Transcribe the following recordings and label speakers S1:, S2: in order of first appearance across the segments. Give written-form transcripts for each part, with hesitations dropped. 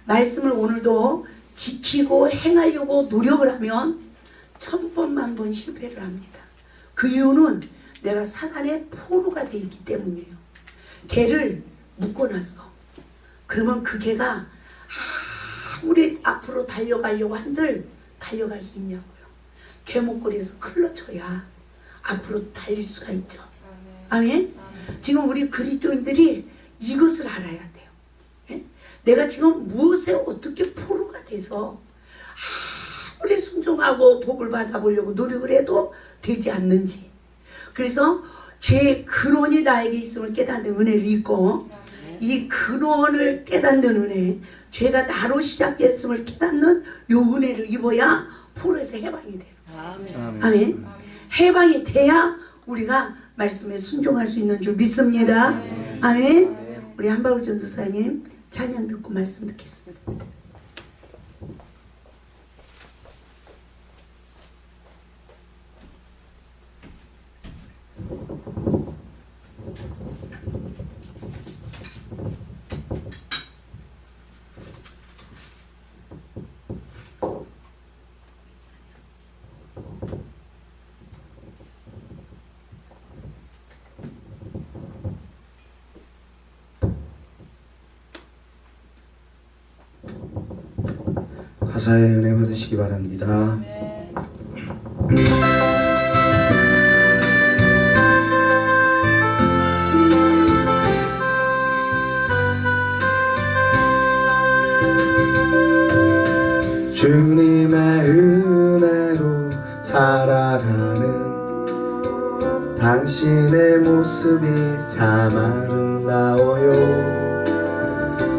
S1: 말씀을 오늘도 지키고 행하려고 노력을 하면 1000번 만번 실패를 합니다. 그 이유는 내가 사단의 포로가 되어 있기 때문이에요. 개를 묶어놨어. 그러면 그 개가 아무리 앞으로 달려가려고 한들 달려갈 수 있냐고요. 개 목걸이에서 클러쳐야 앞으로 달릴 수가 있죠. 아멘. 지금 우리 그리스도인들이 이것을 알아야 돼요. 예? 내가 지금 무엇에 어떻게 포로가 돼서 아무리 순종하고 복을 받아보려고 노력을 해도 되지 않는지. 그래서 죄의 근원이 나에게 있음을 깨닫는 은혜를 잊고, 이 근원을 깨닫는 은혜, 죄가 나로 시작됐음을 깨닫는 요 은혜를 입어야 포로에서 해방이 돼요. 아멘. 아멘. 해방이 돼야 우리가 말씀에 순종할 수 있는 줄 믿습니다. 아멘. 우리 한바울 전도사님 찬양 듣고 말씀 듣겠습니다.
S2: 가사의 은혜 받으시기 바랍니다. 주님의 은혜로 살아가는 당신의 모습이 참 아름다워요.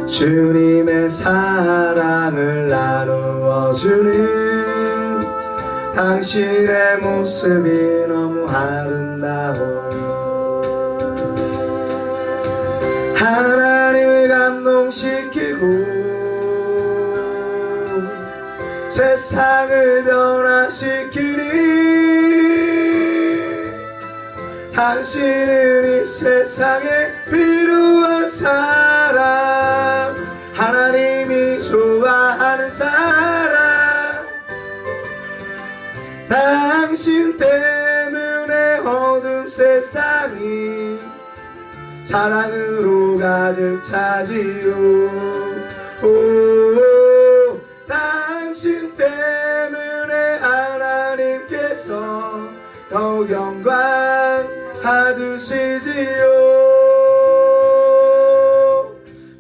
S2: 주님의 사랑을 나누어주는 당신의 모습이 너무 아름다워요. 하나님을 감동시키고 세상을 변화시키니 당신은 이 세상에 필요한 사람, 하나님이 좋아하는 사람. 당신 때문에 어두운 세상이 사랑으로 가득 차지요. 오, 당신 때문에 하나님께서 더욱 영광 받으시지요.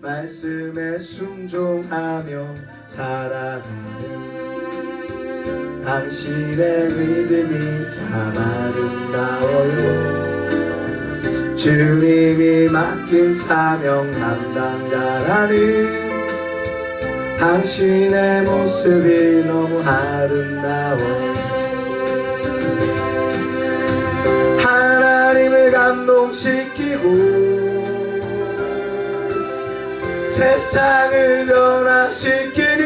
S2: 말씀에 순종하며 살아가는 당신의 믿음이 참 아름다워요. 주님이 맡긴 사명 감당자라는 당신의 모습이 너무 아름다워요. 하나님을 감동시키고 세상을 변화시키니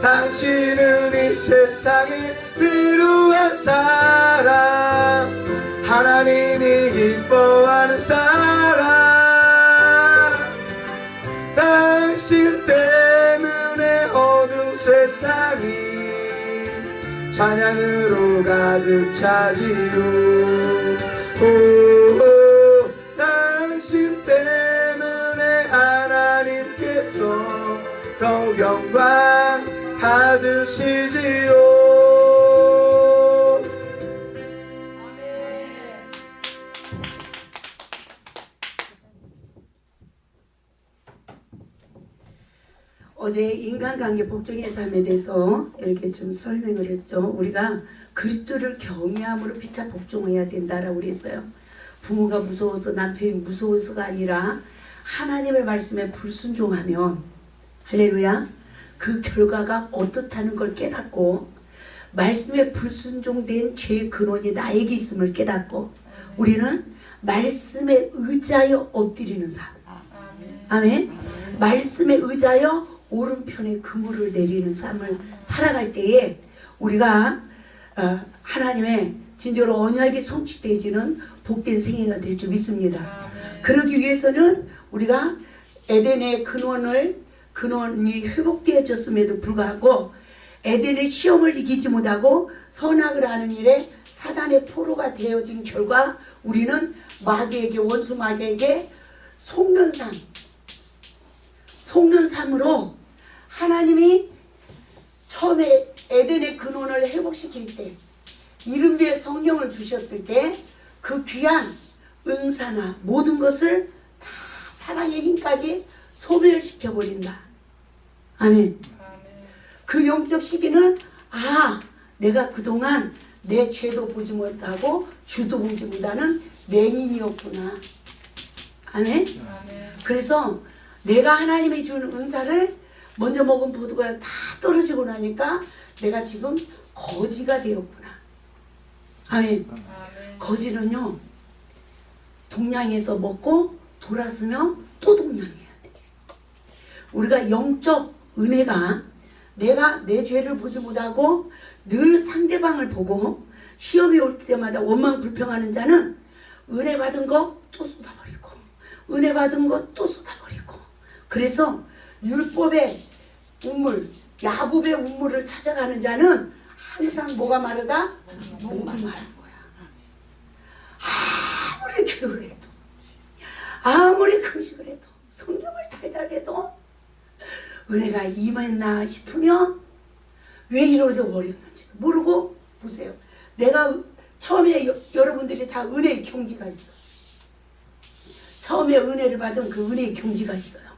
S2: 당신은 이 세상에 필요한 사람, 하나님이 기뻐하는 사람. 당신 때문에 어두운 세상이 찬양으로 가득 차지요. 오, 당신 때문에 하나님께서 더욱 영광 받으시지요.
S1: 어제 인간관계 복종의 삶에 대해서 이렇게 좀 설명을 했죠. 우리가 그리스도를 경외함으로 피차 복종해야 된다라고 그랬어요. 부모가 무서워서, 남편이 무서워서가 아니라 하나님의 말씀에 불순종하면, 할렐루야, 그 결과가 어떻다는 걸 깨닫고, 말씀에 불순종된 죄의 근원이 나에게 있음을 깨닫고, 우리는 말씀에 의지하여 엎드리는 삶, 아멘. 말씀에 의지하여 오른편에 그물을 내리는 삶을 살아갈 때에 우리가 하나님의 진정으로 언약이 성취되어지는 복된 생애가 될 줄 믿습니다. 그러기 위해서는 우리가 에덴의 근원이 회복되어졌음에도 불구하고 에덴의 시험을 이기지 못하고 선악을 하는 일에 사단의 포로가 되어진 결과 우리는 마귀에게, 원수 마귀에게 속는 삶으로 하나님이 처음에 에덴의 근원을 회복시킬 때 이른비의 성령을 주셨을 때 그 귀한 은사나 모든 것을 다 사랑의 힘까지 소멸시켜버린다. 아멘. 그 영적 시기는 내가 그동안 내 죄도 보지 못하고 주도 보지 못하는 맹인이었구나. 아멘. 그래서 내가 하나님이 주는 은사를 먼저 먹은 포도가 다 떨어지고 나니까 내가 지금 거지가 되었구나. 아멘. 거지는요, 동양에서 먹고 돌았으면 또 동양해야 돼. 우리가 영적 은혜가 내가 내 죄를 보지 못하고 늘 상대방을 보고 시험이 올 때마다 원망 불평하는 자는 은혜 받은 거 또 쏟아버리고 은혜 받은 거 또 쏟아버리고, 그래서 율법의 우물, 야곱의 우물을 찾아가는 자는 항상 뭐가 마르다? 목이 마른 거야. 아무리 기도를 해도, 아무리 금식을 해도, 성경을 달달해도 은혜가 임했나 싶으면 왜 이러서 버렸는지도 모르고, 보세요. 내가 처음에 여러분들이 다 은혜의 경지가 있어요. 처음에 은혜를 받은 그 은혜의 경지가 있어요.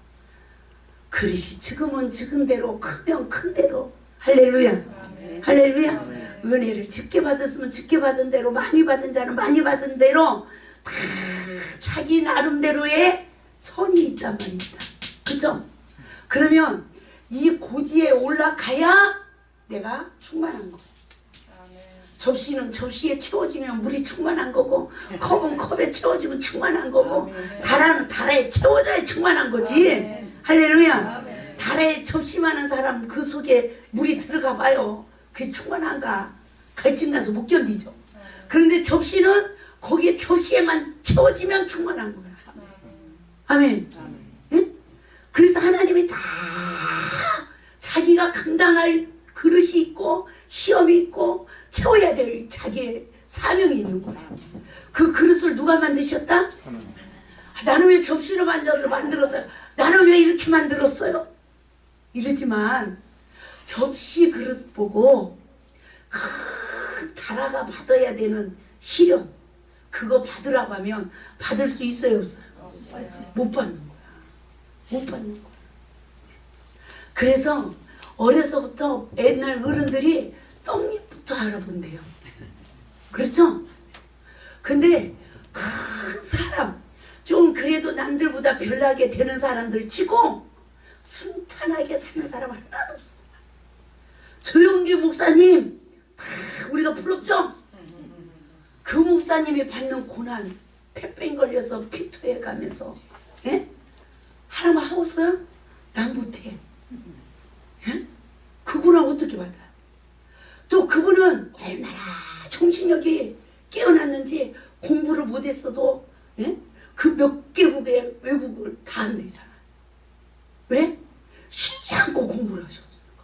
S1: 그릇이 지금은 지은 대로, 크면 큰 대로. 할렐루야. 아멘. 할렐루야. 아멘. 은혜를 적게 받았으면 적게 받은 대로, 많이 받은 자는 많이 받은 대로 다 자기 나름대로의 선이 있단 말입니다. 그죠? 그러면 이 고지에 올라가야 내가 충만한 거예요. 접시는 접시에 채워지면 물이 충만한 거고, 컵은 컵에 채워지면 충만한 거고, 다라는 다라에 채워져야 충만한 거지. 할렐루야. 다라에 접시만한 사람 그 속에 물이 들어가 봐요. 그게 충만한가? 갈증나서 못 견디죠. 그런데 접시는 거기에 접시에만 채워지면 충만한 거야. 아멘. 응? 그래서 하나님이 다 자기가 감당할 그릇이 있고 시험이 있고 채워야 될 자기의 사명이 있는 거예요. 그 그릇을 누가 만드셨다? 나는 왜 접시로 만들었어요? 나는 왜 이렇게 만들었어요? 이러지만 접시 그릇 보고 큰 다라가 받아야 되는 시련, 그거 받으라고 하면 받을 수 있어요, 없어요? 못 받는 거야. 못 받는 거야. 그래서 어려서부터 옛날 어른들이 떡잎부터 알아본대요. 그렇죠? 근데 큰 사람, 좀 그래도 남들보다 별나게 되는 사람들 치고 순탄하게 사는 사람 하나도 없어. 조용기 목사님, 우리가 부럽죠? 그 목사님이 받는 고난, 폐병 걸려서 피토해 가면서, 예? 하나만 하고 있어요? 난 못해. 예? 그분은 어떻게 받아요? 또 그분은 얼마나 정신력이 깨어났는지 공부를 못했어도, 예? 그 몇 개국의 외국을 다 한대잖아요. 왜? 쉬지 않고 공부를 하셨으니까.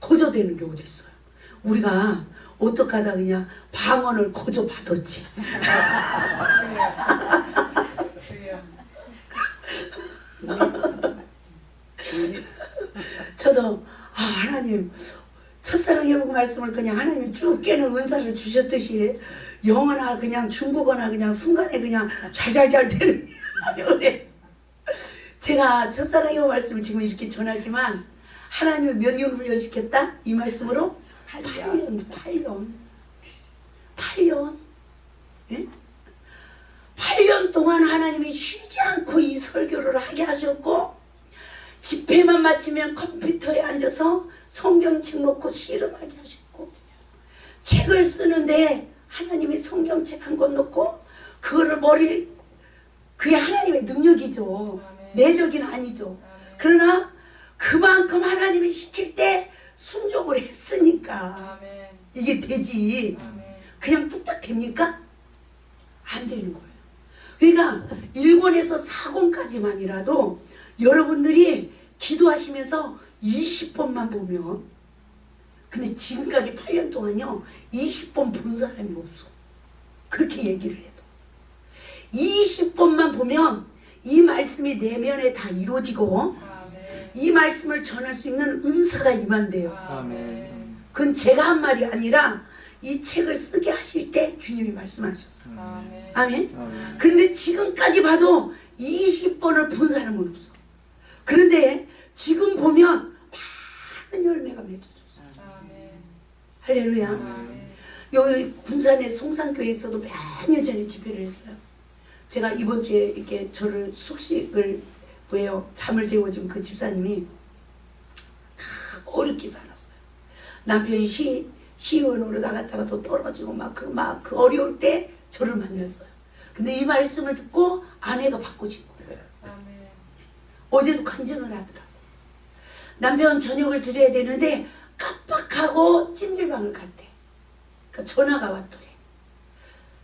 S1: 거저되는 게 어디 있어요? 우리가 어떡하다 그냥 방언을 거저 받았지. 저도 하나님 첫사랑 회복 말씀을 그냥 하나님이 쭉 깨는 은사를 주셨듯이 영어나 그냥 중국어나 그냥 순간에 그냥 잘잘잘 되는 은혜. 제가 첫사랑 회복 말씀을 지금 이렇게 전하지만 하나님이 몇 년 훈련시켰다? 이 말씀으로 8년. 예? 8년 동안 하나님이 쉬지 않고 이 설교를 하게 하셨고, 집회만 마치면 컴퓨터에 앉아서 성경책 놓고 씨름하게 하셨고, 책을 쓰는데 하나님이 성경책 한 권 놓고 그거를 그게 하나님의 능력이죠. 내적인 아니죠. 그러나 그만큼 하나님이 시킬 때 순종을 했으니까 이게 되지. 그냥 뚝딱 됩니까? 안 되는 거예요. 그러니까 1권에서 4권까지만이라도 여러분들이 기도하시면서 20번만 보면, 근데 지금까지 8년 동안요 20번 본 사람이 없어. 그렇게 얘기를 해도 20번만 보면 이 말씀이 내면에 다 이루어지고 이 말씀을 전할 수 있는 은사가 임한대요.
S2: 아멘.
S1: 그건 제가 한 말이 아니라 이 책을 쓰게 하실 때 주님이 말씀하셨어요. 아멘.
S2: 아멘.
S1: 그런데 지금까지 봐도 20번을 본 사람은 없어. 그런데 지금 보면 많은 열매가 맺어졌어요. 할렐루야. 여기 군산의 송산교회에서도 몇 년 전에 집회를 했어요. 제가 이번 주에 이렇게 저를 숙식을 왜요? 잠을 재워준 그 집사님이 어렵게 살았어요. 남편이 시의원으로 나갔다가 또 떨어지고 그 어려울 때 저를 만났어요. 근데 이 말씀을 듣고 아내가 바꿔진 거예요. 어제도 간증을 하더라고. 남편 저녁을 드려야 되는데 깜빡하고 찜질방을 갔대. 그러니까 전화가 왔더래.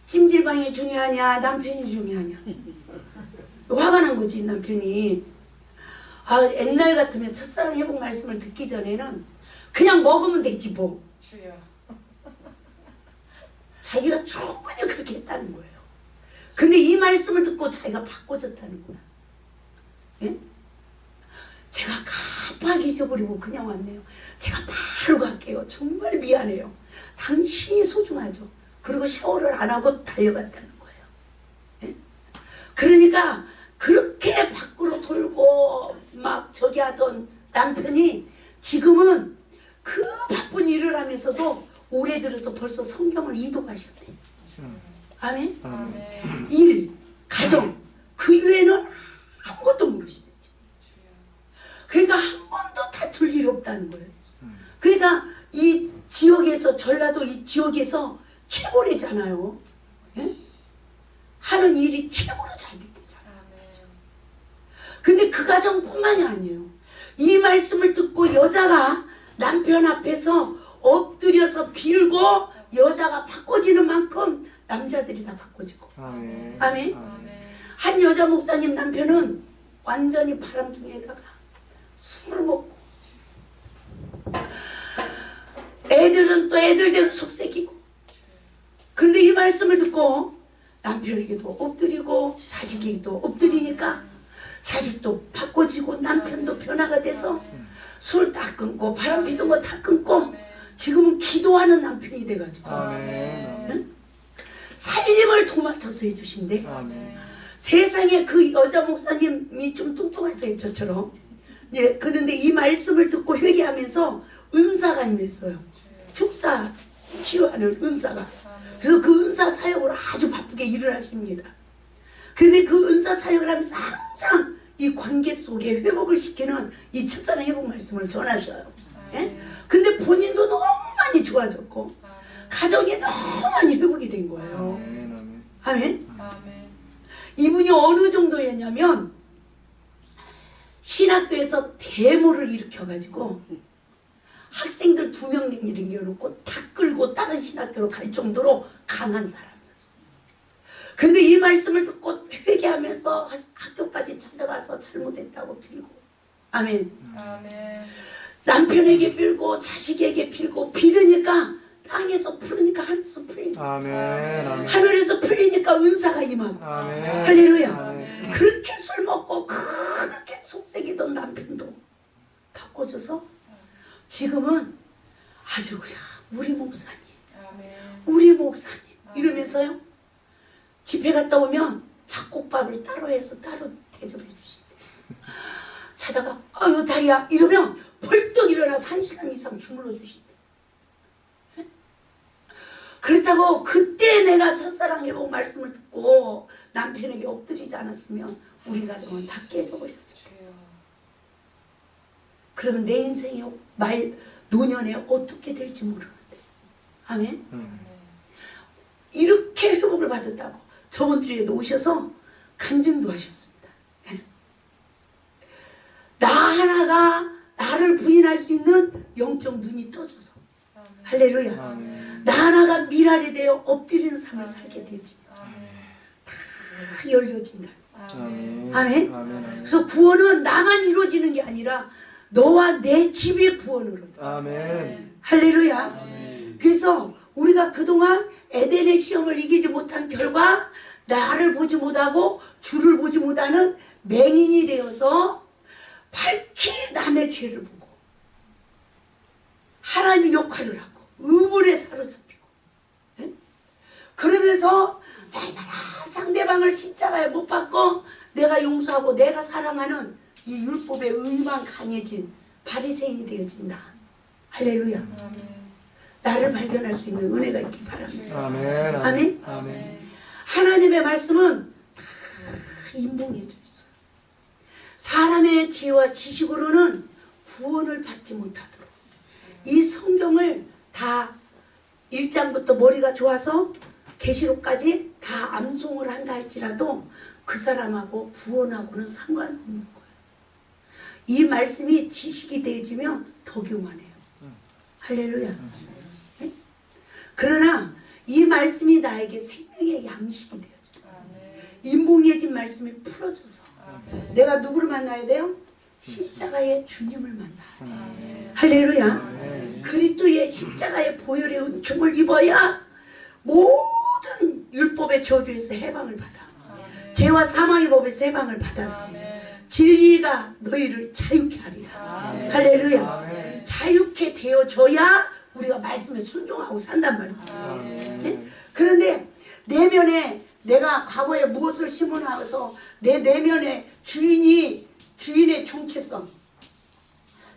S1: 찜질방이 중요하냐 남편이 중요하냐. 화가 난 거지 남편이. 아, 옛날 같으면 첫사랑 회복 말씀을 듣기 전에는 그냥 먹으면 되지 뭐. 자기가 충분히 그렇게 했다는 거예요. 근데 이 말씀을 듣고 자기가 바꿔졌다는 거야. 예? 제가 깜빡 잊어버리고 그냥 왔네요. 제가 바로 갈게요. 정말 미안해요. 당신이 소중하죠. 그리고 샤워를 안 하고 달려갔다는 거예요. 예? 그러니까 그렇게 밖으로 돌고 막 저기 하던 남편이 지금은 그 바쁜 일을 하면서도 올해 들어서 벌써 성경을 이독하셨대요. 아멘?
S2: 아멘.
S1: 일, 가정, 그 이외에는 아무것도 모르시대요. 그러니까 한 번도 다툴 일이 없다는 거예요. 그러니까 이 지역에서, 전라도 이 지역에서 최고래잖아요. 예? 하는 일이 최고로 잘 되잖아요. 근데 그 가정뿐만이 아니에요. 이 말씀을 듣고 여자가 남편 앞에서 엎드려서 빌고 여자가 바꿔지는 만큼 남자들이 다 바꿔지고.
S2: 아멘.
S1: 아멘. 한 여자 목사님 남편은 완전히 바람둥이에다가 술을 먹고, 애들은 또 애들대로 속색이고. 근데 이 말씀을 듣고 남편에게도 엎드리고 자식에게도 엎드리니까 자식도 바꿔지고 남편도 변화가 돼서 술 다 끊고 바람 피던 거 다 끊고 지금은 기도하는 남편이 돼가지고.
S2: 아멘.
S1: 응? 살림을 도맡아서 해주신대.
S2: 아멘.
S1: 세상에 그 여자 목사님이 좀 뚱뚱하세요, 저처럼. 예, 그런데 이 말씀을 듣고 회개하면서 은사가 임했어요. 축사 치유하는 은사가. 그래서 그 은사 사역으로 아주 바쁘게 일을 하십니다. 근데 그 은사 사역을 하면서 항상 이 관계 속에 회복을 시키는 이 첫사랑 회복 말씀을 전하셔요. 예? 근데 본인도 너무 많이 좋아졌고 가정이 너무 많이 회복이 된 거예요.
S2: 아멘.
S1: 아멘. 이분이 어느 정도였냐면 신학교에서 데모를 일으켜가지고 학생들 2명 내려놓고 다 끌고 다른 신학교로 갈 정도로 강한 사람이었어. 근데 이 말씀을 듣고 회개하면서 학교까지 찾아가서 잘못했다고 빌고. 아멘. 남편에게 빌고 자식에게 빌고 빌으니까 땅에서 풀으니까 하늘에서 풀리고.
S2: 아멘. 아멘.
S1: 하늘에서 풀리니까 은사가 임하고.
S2: 아멘.
S1: 할렐루야.
S2: 아멘.
S1: 그렇게 술 먹고 그렇게 속색이던 남편도 바꿔줘서 지금은 아주 그냥 우리 목사님 우리 목사님 이러면서요 집회 갔다 오면 잡곡밥을 따로 해서 따로 대접해 주시대. 자다가 아유 다리야 이러면 벌떡 일어나서 1시간 이상 주물러 주시대. 그렇다고 그때 내가 첫사랑 회복 말씀을 듣고 남편에게 엎드리지 않았으면 우리 가정은 다 깨져버렸어요. 그러면 내 인생이 노년에 어떻게 될지 모르는데. 아멘. 이렇게 회복을 받았다고 저번 주에도 오셔서 간증도 하셨습니다. 나 하나가 나를 부인할 수 있는 영적 눈이 떠져서. 할렐루야.
S2: 아멘.
S1: 나 하나가 미랄에 대해 엎드리는 삶을 살게 되지. 다 열려진다.
S2: 아멘.
S1: 아멘.
S2: 아멘.
S1: 그래서 구원은 나만 이루어지는 게 아니라 너와 내 집의 구원으로.
S2: 아멘.
S1: 할렐루야.
S2: 아멘.
S1: 그래서 우리가 그동안 에덴의 시험을 이기지 못한 결과 나를 보지 못하고 주를 보지 못하는 맹인이 되어서 밝히 남의 죄를 보고 하나님 역할을 하고 의문에 사로잡히고, 예? 그러면서 날마다 상대방을 십자가에 못 박고 내가 용서하고 내가 사랑하는 이 율법의 의만 강해진 바리새인이 되어진다. 할렐루야. 나를 발견할 수 있는 은혜가 있길 바랍니다.
S2: 아멘.
S1: 아멘.
S2: 아멘.
S1: 하나님의 말씀은 다 인봉해져 있어요. 사람의 지혜와 지식으로는 구원을 받지 못하도록 이 성경을 다 1장부터 머리가 좋아서 계시록까지 다 암송을 한다 할지라도 그 사람하고 구원하고는 상관없는 거예요. 이 말씀이 지식이 되어지면 더 교만해요. 할렐루야. 네? 그러나 이 말씀이 나에게 생명의 양식이 되어져요. 인봉해진 말씀이 풀어져서 내가 누구를 만나야 돼요? 십자가의 주님을 만나요. 할렐루야. 그리스도의 십자가의 보혈의 은총을 입어야 모든 율법의 저주에서 해방을 받아. 죄와 사망의 법에서 해방을 받아서 진리가 너희를 자유케 하리라. 할렐루야. 자유케 되어져야 우리가 말씀에 순종하고 산단 말이에요. 네? 그런데 내면에 내가 과거에 무엇을 심어놔서 내 내면에 주인의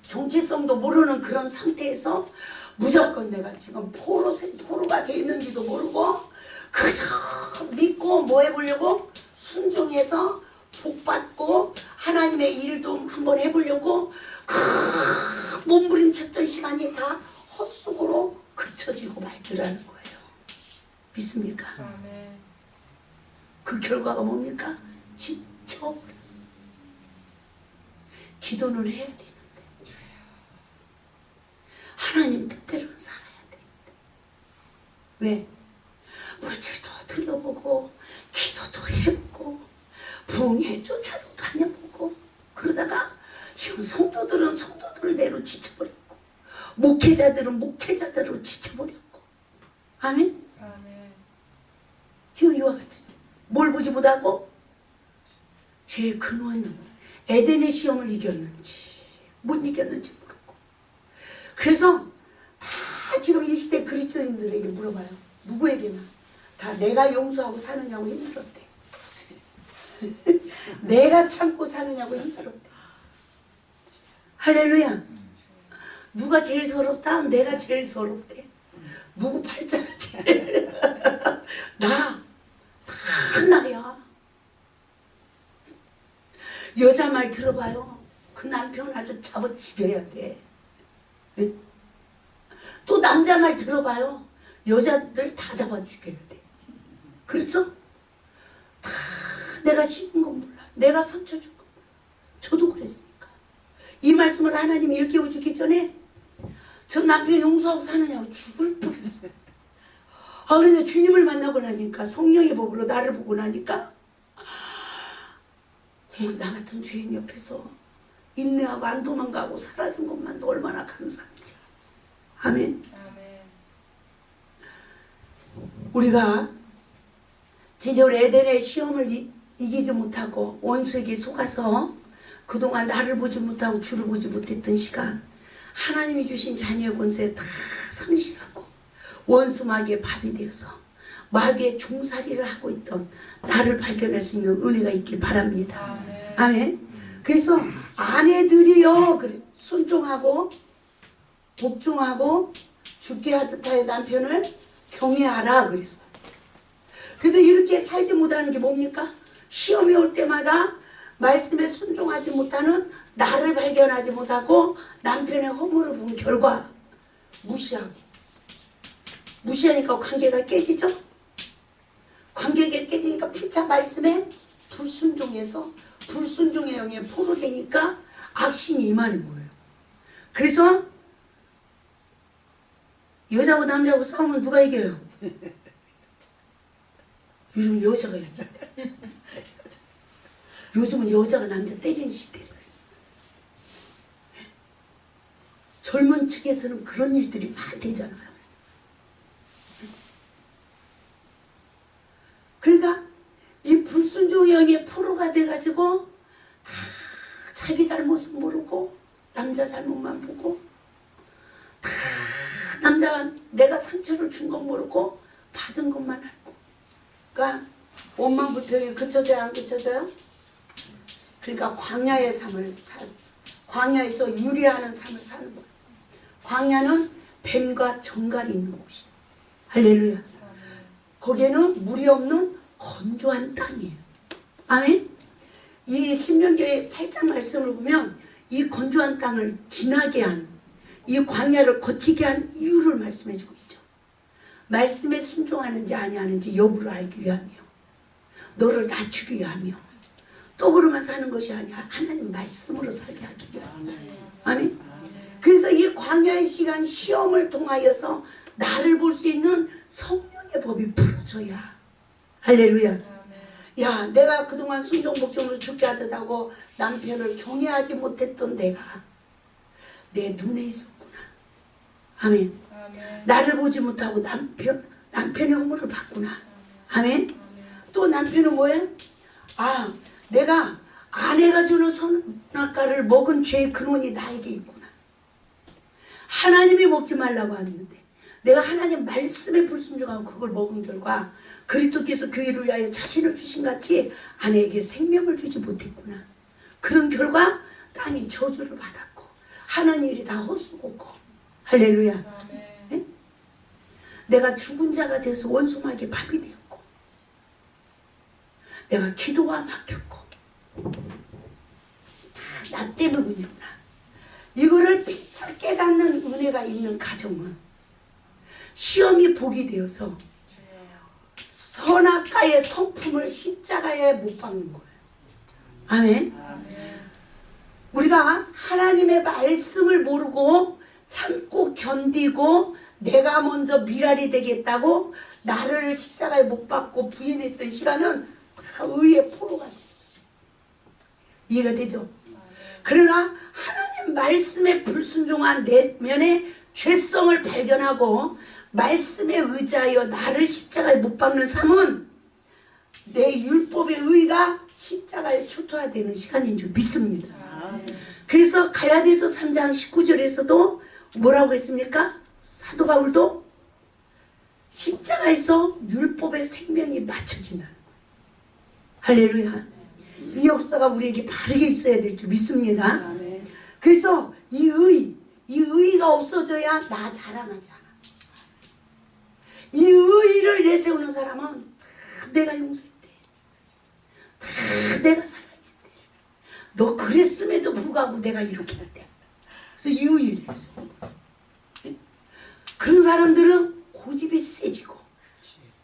S1: 정체성도 모르는 그런 상태에서 무조건 내가 지금 포로가 되어 있는지도 모르고 그저 믿고 뭐 해보려고 순종해서 복받고 하나님의 일도 한번 해보려고 그 몸부림쳤던 시간이 다 헛수고로 그쳐지고 말더라는 거예요. 믿습니까? 그 결과가 뭡니까? 지쳐버렸어요. 기도는 해야 되는데 하나님 뜻대로는 살아야 되는데 왜? 물질도 들여보고 기도도 해보고 부흥회 쫓아도 다녀보고 그러다가 지금 성도들은 성도들대로 지쳐버렸고 목회자들은 목회자대로 지쳐버렸고 아멘? 지금 이와 같은 뭘 보지 못하고 죄의 근원은 에덴의 시험을 이겼는지 못 이겼는지 모르고 그래서 다 지금 이 시대 그리스도인들에게 물어봐요. 누구에게나 다 내가 용서하고 사느냐고 힘들었대. 내가 참고 사느냐고 힘들었대. 할렐루야. 누가 제일 서럽다? 내가 제일 서럽대. 누구 팔자가 제일 나 나야. 여자 말 들어봐요. 그 남편 아주 잡아 죽여야 돼. 또 남자 말 들어봐요. 여자들 다 잡아 죽여야 돼. 그렇죠? 다 내가 씹은 건 몰라. 내가 상처 준 건 몰라. 저도 그랬으니까. 이 말씀을 하나님이 일깨워 주기 전에 저 남편 용서하고 사느냐고 죽을 뻔했어요. 그런데 주님을 만나고 나니까 성령의 법으로 나를 보고 나니까 나 같은 죄인 옆에서 인내하고 안 도망가고 살아준 것만도 얼마나 감사한지. 아멘. 우리가 진짜 우리 에덴의 시험을 이기지 못하고 원수에게 속아서 그동안 나를 보지 못하고 주를 보지 못했던 시간 하나님이 주신 자녀의 권세 다 상실하고 원수 마귀의 밥이 되어서 마귀의 종살이를 하고 있던 나를 발견할 수 있는 은혜가 있길 바랍니다. 아멘. 그래서 아내들이요 그래 순종하고 복종하고 죽게 하듯 하여 남편을 경외하라 그랬어요. 그런데 이렇게 살지 못하는 게 뭡니까? 시험이 올 때마다 말씀에 순종하지 못하는 나를 발견하지 못하고 남편의 허물을 본 결과 무시하니까 관계가 깨지죠? 관계가 깨지니까 피차 말씀에 불순종해서 불순종의 영에 포로되니까 악심이 임하는 거예요. 그래서 여자하고 남자하고 싸우면 누가 이겨요? 요즘 여자가 이긴다. 요즘은 여자가 남자 때리는 시대래요. 젊은 층에서는 그런 일들이 많대잖아요. 그러니까 이 불순종형의 포로가 돼가지고 다 자기 잘못은 모르고 남자 잘못만 보고 다 남자가 내가 상처를 준 건 모르고 받은 것만 알고, 그러니까 원망 불평이 그쳐져요 안 그쳐져요? 그러니까 광야의 삶을 광야에서 유리하는 삶을 사는 거예요. 광야는 뱀과 정갈이 있는 곳이에요. 할렐루야. 거기에는 물이 없는 건조한 땅이에요. 아멘. 이 신명기 8장 말씀을 보면 이 건조한 땅을 지나게 한, 이 광야를 거치게 한 이유를 말씀해 주고 있죠. 말씀에 순종하는지 아니하는지 여부를 알기 위하며, 너를 낮추기 위하며, 떡으로만 사는 것이 아니라 하나님 말씀으로 살게 하기 위하며. 아멘. 그래서 이 광야의 시간, 시험을 통하여서 나를 볼 수 있는 성령의 법이 풀어져야. 할렐루야. 야, 내가 그동안 순종복종으로 죽게 하듯하고 남편을 경외하지 못했던 내가 내 눈에 있었구나. 아멘. 나를 보지 못하고 남편의 허물을 봤구나. 아멘. 또 남편은 뭐예요? 아, 내가 아내가 주는 선악과를 먹은 죄의 근원이 나에게 있구나. 하나님이 먹지 말라고 하는데 내가 하나님 말씀에 불순종하고 그걸 먹은 결과 그리스도께서 교회를 위하여 자신을 주신 같이 아내에게 생명을 주지 못했구나. 그런 결과 땅이 저주를 받았고 하는 일이 다 헛수고고. 할렐루야. 네? 내가 죽은 자가 돼서 원수마귀의 밥이 되었고, 내가 기도가 막혔고, 다 나 때문이구나. 이거를 피차 깨닫는 은혜가 있는 가정은 시험이 복이 되어서 선악과의 성품을 십자가에 못 박는 거예요. 아멘. 우리가 하나님의 말씀을 모르고 참고 견디고 내가 먼저 미랄이 되겠다고 나를 십자가에 못 박고 부인했던 시간은 다 의의 포로가 돼요. 이해가 되죠? 그러나 하나님 말씀에 불순종한 내면의 죄성을 발견하고 말씀에 의지하여 나를 십자가에 못 박는 삶은 내 율법의 의가 십자가에 초토화되는 시간인 줄 믿습니다. 그래서 갈라디아서 3장 19절에서도 뭐라고 했습니까? 사도 바울도 십자가에서 율법의 생명이 맞춰진다는 거예요. 할렐루야. 이 역사가 우리에게 바르게 있어야 될 줄 믿습니다. 그래서 이 의가 없어져야 나 자랑하지 않아. 이 의를 내세우는 사람은 다 내가 용서했대. 다 내가 사랑했대. 너 그랬음에도 불구하고 내가 이렇게 했대. 그래서 이 의를 내세워. 그런 사람들은 고집이 세지고,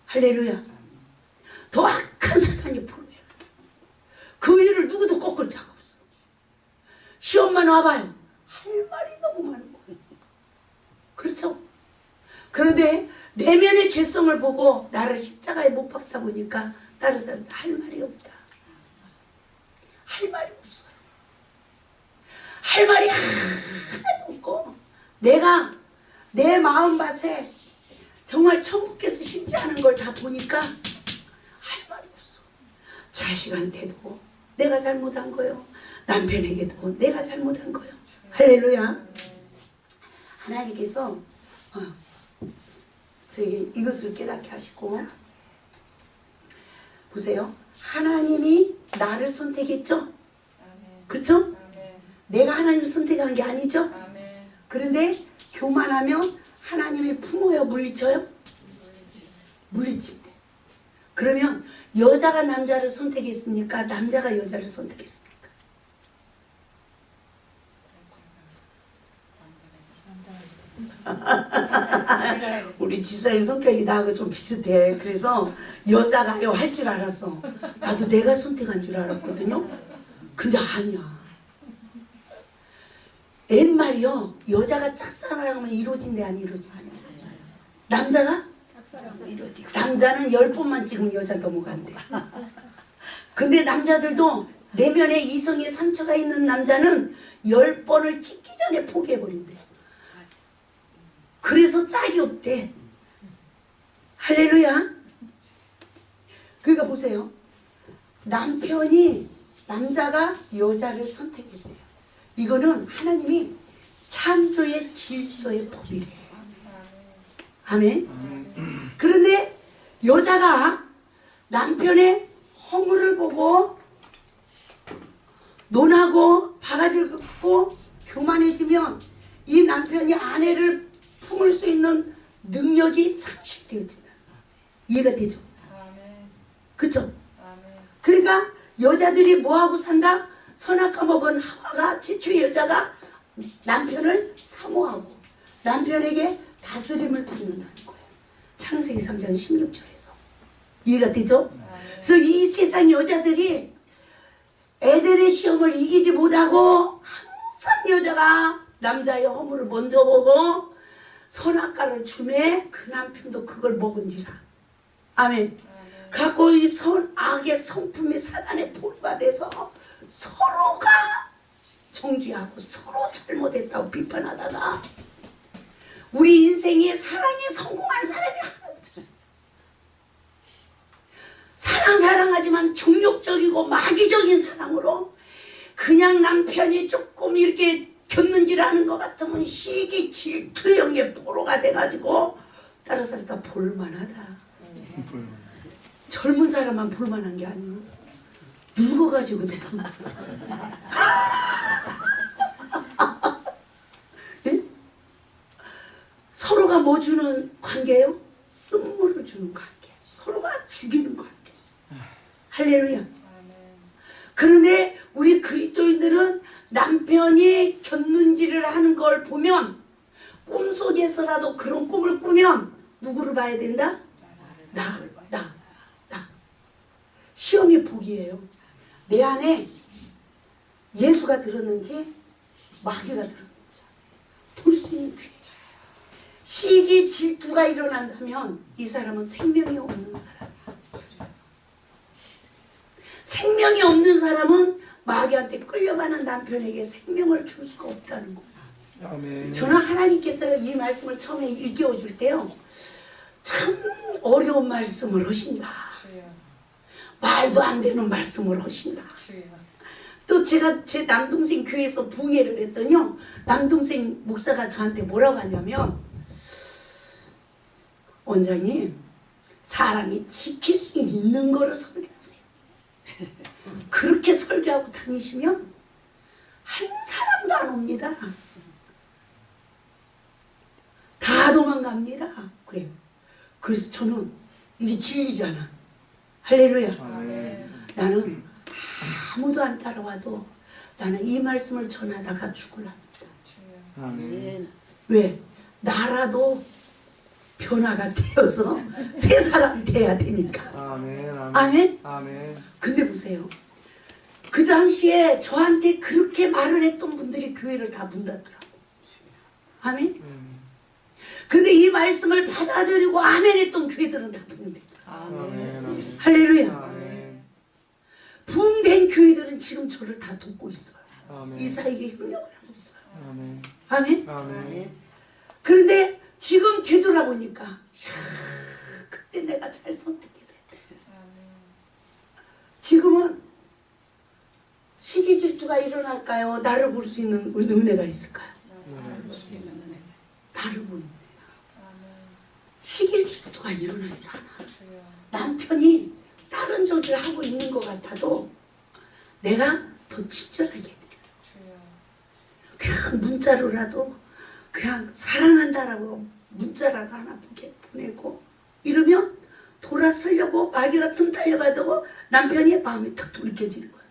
S1: 할렐루야, 더 악한 사탄이 포로야. 그 일을 누구도 꺾을 자가 없어. 시험만 와봐요. 할 말이 너무 많은 거예요. 그렇죠? 그런데 내면의 죄성을 보고 나를 십자가에 못 박다 보니까 다른 사람들 할 말이 없다. 할 말이 없어요. 할 말이 하나도 없고, 내가 내 마음밭에 정말 천국께서 심지 않은 걸 다 보니까 할 말이 없어. 자식한테도 내가 잘못한 거요, 남편에게도 내가 잘못한 거요. 할렐루야. 하나님께서 저에게 이것을 깨닫게 하시고, 보세요. 하나님이 나를 선택했죠? 그렇죠? 내가 하나님을 선택한 게 아니죠? 그런데 교만하면 하나님이 품어요, 물리쳐요? 물리친대. 그러면 여자가 남자를 선택했습니까? 남자가 여자를 선택했습니까? 우리 지사의 성격이 나하고 좀 비슷해. 그래서 여자가요 할 줄 알았어. 나도 내가 선택한 줄 알았거든요. 근데 아니야. 옛말이요, 여자가 짝사랑하면 이루어진대, 안 이루어지냐? 남자가? 남자는 10번만 찍으면 여자 넘어간대. 근데 남자들도 내면에 이성의 상처가 있는 남자는 10번을 찍기 전에 포기해버린대. 그래서 짝이 없대. 할렐루야. 그러니까 보세요. 남자가 여자를 선택했대요. 이거는 하나님이 창조의 질서의 법이래요. 아멘. 그런데 여자가 남편의 허물을 보고 논하고 바가지를 긋고 교만해지면 이 남편이 아내를 품을 수 있는 능력이 상실되어진다. 이해가 되죠? 그쵸? 그러니까 여자들이 뭐하고 산다? 선악과 먹은 하와가 최초의 여자가 남편을 사모하고 남편에게 다스림을 받는다는 거예요. 창세기 3장 16절에서. 이해가 되죠? 그래서 이 세상 여자들이 에덴의 시험을 이기지 못하고 항상 여자가 남자의 허물을 먼저 보고 선악과를 주매 그 남편도 그걸 먹은지라. 아멘. 갖고 이 악의 성품이 사단의 포로가 돼서 서로가 정죄하고 서로 잘못했다고 비판하다가 우리 인생에 사랑에 성공한 사람이 하나도 없어요. 사랑하지만 정욕적이고 마귀적인 사랑으로 그냥 남편이 조금 이렇게 겼는지라는 것 같으면 시기 질투형의 포로가 돼가지고 다른 사람 다 볼만하다. 젊은 사람만 볼만한 게 아니고 늙어가지고 내가 네? 서로가 뭐 주는 관계예요? 쓴물을 주는 관계. 서로가 죽이는 관계. 할렐루야. 그런데 우리 그리스도인들은 남편이 곁눈질을 하는 걸 보면 꿈속에서라도 그런 꿈을 꾸면 누구를 봐야 된다? 나. 시험이 복이에요. 내 안에 예수가 들었는지 마귀가 들었는지 볼 수 있는 기회. 시기 질투가 일어난다면 이 사람은 생명이 없는 사람이야. 생명이 없는 사람은 마귀한테 끌려가는 남편에게 생명을 줄 수가 없다는 거야.
S2: 아멘.
S1: 저는 하나님께서 이 말씀을 처음에 일깨워줄 때요, 참 어려운 말씀을 하신다. 말도 안 되는 말씀을 하신다. 또 제가 제 남동생 교회에서 붕해를 했더니요, 남동생 목사가 저한테 뭐라고 하냐면, 원장님, 사람이 지킬 수 있는 거를 설교하세요. 그렇게 설교하고 다니시면 한 사람도 안 옵니다. 다 도망갑니다. 그래요. 그래서 저는 이게 진리잖아. 할렐루야.
S2: 아멘.
S1: 나는 아무도 안 따라와도 나는 이 말씀을 전하다가 죽을랍니다.
S2: 아멘.
S1: 왜? 나라도 변화가 되어서 새 사람 돼야 되니까.
S2: 아멘.
S1: 아멘?
S2: 아멘.
S1: 근데 보세요. 그 당시에 저한테 그렇게 말을 했던 분들이 교회를 다 문 닫더라고. 아멘? 근데 이 말씀을 받아들이고 아멘 했던 교회들은 다 문 닫더라고.
S2: 아멘.
S1: 할렐루야.
S2: 아멘.
S1: 붕된 교회들은 지금 저를 다 돕고 있어요.
S2: 아멘.
S1: 이사에게 협력을 하고 있어요.
S2: 아멘.
S1: 아멘?
S2: 아멘.
S1: 그런데 지금 되돌아보니까, 야, 그때 내가 잘 선택을 했다. 지금은 시기 질투가 일어날까요? 나를 볼 수 있는 은혜가 있을까요? 나를 보는 은혜가. 시기 질투가 일어나지 않아. 남편이 다른 조를 하고 있는 것 같아도 내가 더 친절하게 해드려. 그냥 문자로라도 그냥 사랑한다라고 문자라도 하나 보내고 이러면 돌아서려고 마귀가 틈 달려가다고 남편이 마음이 탁 돌이켜지는 거야.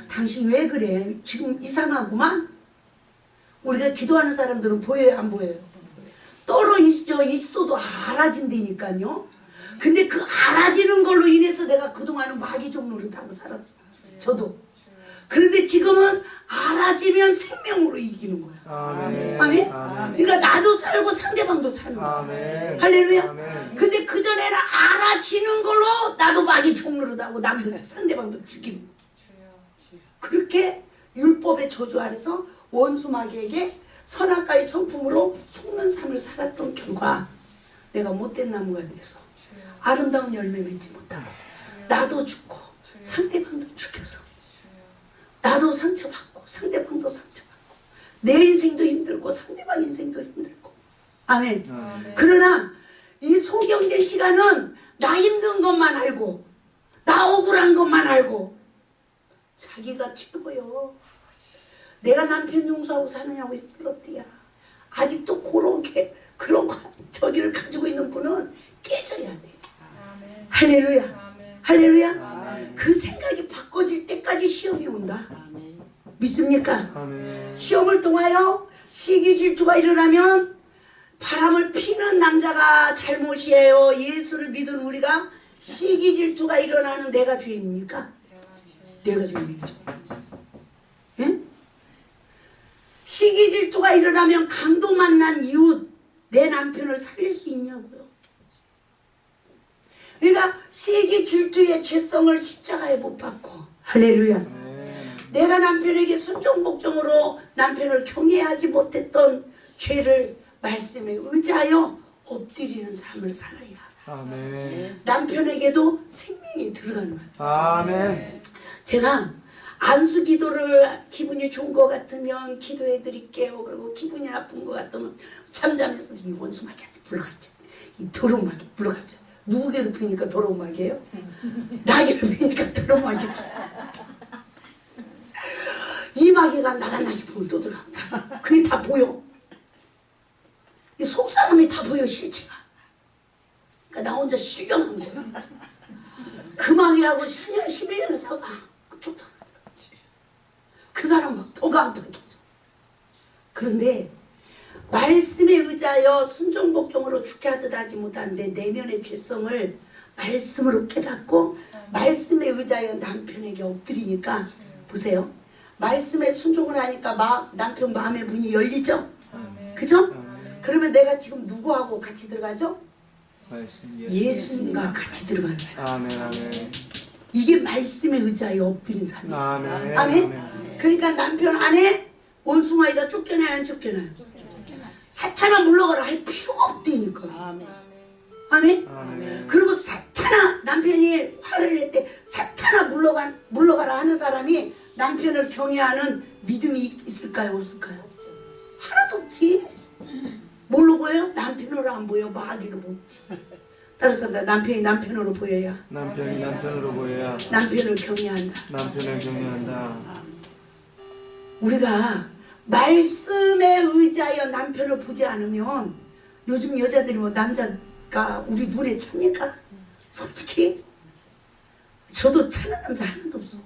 S1: 당신 왜 그래? 지금 이상하구만. 우리가 기도하는 사람들은 보여요, 안 보여요? 있어도 알아진다니까요. 근데 그 알아지는 걸로 인해서 내가 그동안은 마귀적 노릇하고 살았어. 저도. 그런데 지금은 알아지면 생명으로 이기는 거야.
S2: 아멘.
S1: 아멘?
S2: 아멘.
S1: 그러니까 나도 살고 상대방도 사는 거야.
S2: 아멘.
S1: 할렐루야.
S2: 아멘.
S1: 근데 그전에는 알아지는 걸로 나도 마귀 종로릇하고 남도 상대방도 죽이는 거야. 그렇게 율법의 저주 아래서 원수 마귀에게 선악과의 성품으로 속는 삶을 살았던 결과 내가 못된 나무가 돼서 아름다운 열매 맺지 못하고 나도 죽고 상대방도 죽여서 나도 상처받고 상대방도 상처받고 내 인생도 힘들고 상대방 인생도 힘들고 아멘. 그러나 이 소경된 시간은 나 힘든 것만 알고 나 억울한 것만 알고 자기가 최고요. 내가 남편 용서하고 사느냐고 힘들었대야. 아직도 그런 저기를 가지고 있는 분은 깨져야 돼. 할렐루야. 할렐루야. 그 생각이 바꿔질 때까지 시험이 온다. 믿습니까? 시험을 통하여 시기 질투가 일어나면 바람을 피는 남자가 잘못이에요. 예수를 믿은 우리가 시기 질투가 일어나는 내가 죄입니까? 내가 죄입니까? 예? 시기 질투가 일어나면 강도 만난 이웃 내 남편을 살릴 수 있냐고요. 그러니까 시기 질투의 죄성을 십자가에 못 박고 할렐루야. 내가 남편에게 순종복종으로 남편을 경외하지 못했던 죄를 말씀에 의지하여 엎드리는 삶을 살아야
S2: 아멘.
S1: 남편에게도 생명이 들어가는 거예요.
S2: 아멘.
S1: 제가 안수 기도를 기분이 좋은 것 같으면 기도해 드릴게요. 그리고 기분이 나쁜 것 같으면 잠잠해서 이 원수 마귀한테 물러가죠. 이 더러운 마귀 물러가죠. 누구 괴롭히니까 더러운 마귀예요? 나 괴롭히니까 더러운 마귀죠. 이 마귀가 나갔나 싶으면 또 들어간다. 그게 다 보여. 이 속사람이 다 보여 실체가. 그러니까 나 혼자 실경한 거야. 그 마귀하고 10년 11년을 싸우다 그쪽도 그 사람 막 더 강팍해져. 그런데 말씀에 의지하여 순종복종으로 죽게 하듯 하지 못한 내 내면의 죄성을 말씀으로 깨닫고 말씀에 의지하여 남편에게 엎드리니까 보세요. 말씀에 순종을 하니까 남편 마음의 문이 열리죠? 그죠? 그러면 내가 지금 누구하고 같이 들어가죠? 예수님과 같이 들어가는 거예요.
S2: 아멘. 아멘.
S1: 이게 말씀에 의지하여 엎드린 삶이에요.
S2: 아멘.
S1: 아멘. 그러니까 남편 안에 원수마귀가 쫓겨나요, 안 쫓겨나요? 사탄아 물러가라 할 필요가 없다니까. 아멘.
S2: 아멘.
S1: 그리고 사탄아 남편이 화를 낼 때 사탄아 물러가라 하는 사람이 남편을 경외하는 믿음이 있을까요, 없을까요? 하나도 없지. 뭘로 보여? 남편으로 안 보여. 마귀로 보지. 따라서 남편이 남편으로 보여야.
S2: 남편이 남편으로 보여야
S1: 남편을 경외한다.
S2: 남편을 경외한다.
S1: 우리가 말씀에 의지하여 남편을 보지 않으면 요즘 여자들이 뭐 남자가 우리 눈에 찹니까? 솔직히 저도 차는 남자 하나도 없어.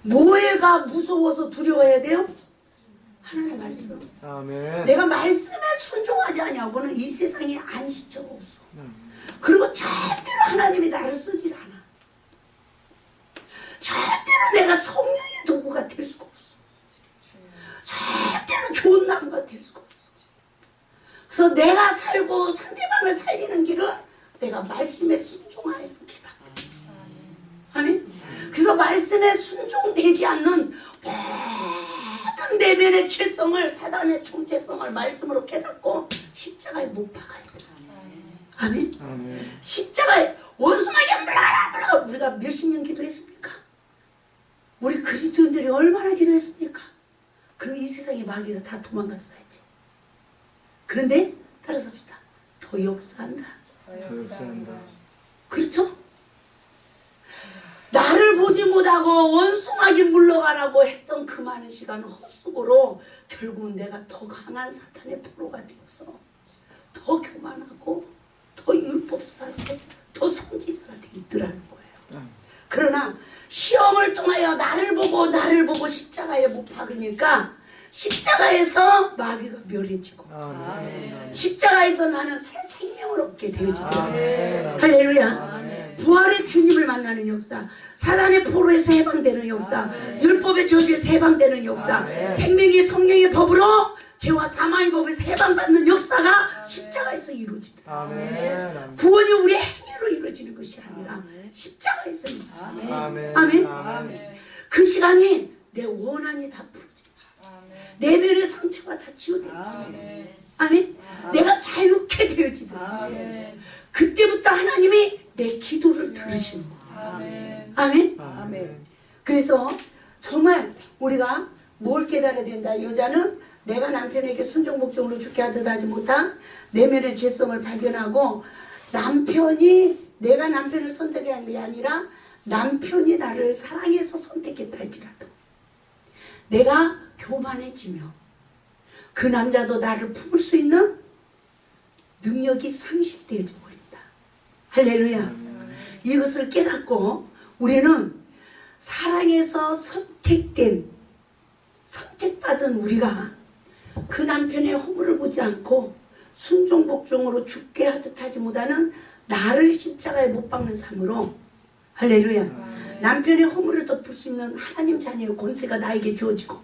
S1: 뭐가 무서워서 두려워해야 돼요? 하나님 말씀.
S2: 아멘.
S1: 내가 말씀에 순종하지 않냐고는 이 세상에 안식처가 없어. 그리고 절대로 하나님이 나를 쓰질 않아. 절대로 내가 성령의 도구가 될 수가 없어. 절대로 좋은 나무가 될 수가 없어. 그래서 내가 살고 상대방을 살리는 길은 내가 말씀에 순종하는 길밖에 없어. 아멘. 그래서 말씀에 순종되지 않는 모든 내면의 죄성을 사단의 정체성을 말씀으로 깨닫고 십자가에 못 박아야 돼. 아멘.
S2: 아멘.
S1: 십자가에 원수마귀 물러가라. 우리가 몇십 년 기도했습니까? 우리 그리스도인들이 얼마나 기도했습니까? 그럼 이 세상에 마귀가 다 도망갔어야지. 그런데 따라서 합시다. 더 역사한다.
S2: 더 역사한다.
S1: 그렇죠? 나를 보지 못하고 원수마귀 물러가라고 했던 그 많은 시간은 헛수고로 결국은 내가 더 강한 사탄의 포로가 되어서 더 교만하고 더 율법사고 더 선지자가 되더라는 거예요. 그러나 시험을 통하여 나를 보고 십자가에 못 박으니까 십자가에서 마귀가 멸해지고
S2: 아멘.
S1: 십자가에서 나는 새 생명을 얻게 되어지더라고요.
S2: 아멘.
S1: 할렐루야. 부활의 주님을 만나는 역사, 사단의 포로에서 해방되는 역사, 율법의 저주에서 해방되는 역사, 생명의 성령의 법으로 죄와 사망의 법에서 해방받는 역사가 십자가에서 이루어지더라고요.
S2: 아멘.
S1: 구원이 우리의 행위로 이루어지는 것이 아니라 십자가에 있습니다.
S3: 아멘.
S2: 아멘.
S1: 아멘.
S2: 아멘.
S1: 그 시간에 내 원한이 다 풀어져.
S3: 아멘.
S1: 내면의 상처가 다 치유돼요.
S3: 아멘.
S1: 아멘. 내가 자유케 되어지듯이.
S3: 아멘.
S1: 그때부터 하나님이 내 기도를 들으시는 거예요.
S3: 아멘.
S1: 아멘.
S2: 아멘.
S1: 그래서 정말 우리가 뭘 깨달아야 된다. 여자는 내가 남편에게 순종복종으로 죽게 하듯 하지 못한 내면의 죄성을 발견하고 남편이 내가 남편을 선택한 게 아니라 남편이 나를 사랑해서 선택했다 할지라도 내가 교만해지며 그 남자도 나를 품을 수 있는 능력이 상실되어져 버린다. 할렐루야. 이것을 깨닫고 우리는 사랑에서 선택받은 우리가 그 남편의 허물을 보지 않고 순종복종으로 죽게 하듯 하지 못하는 나를 십자가에 못 박는 삶으로 할렐루야. 남편의 허물을 덮을 수 있는 하나님 자녀의 권세가 나에게 주어지고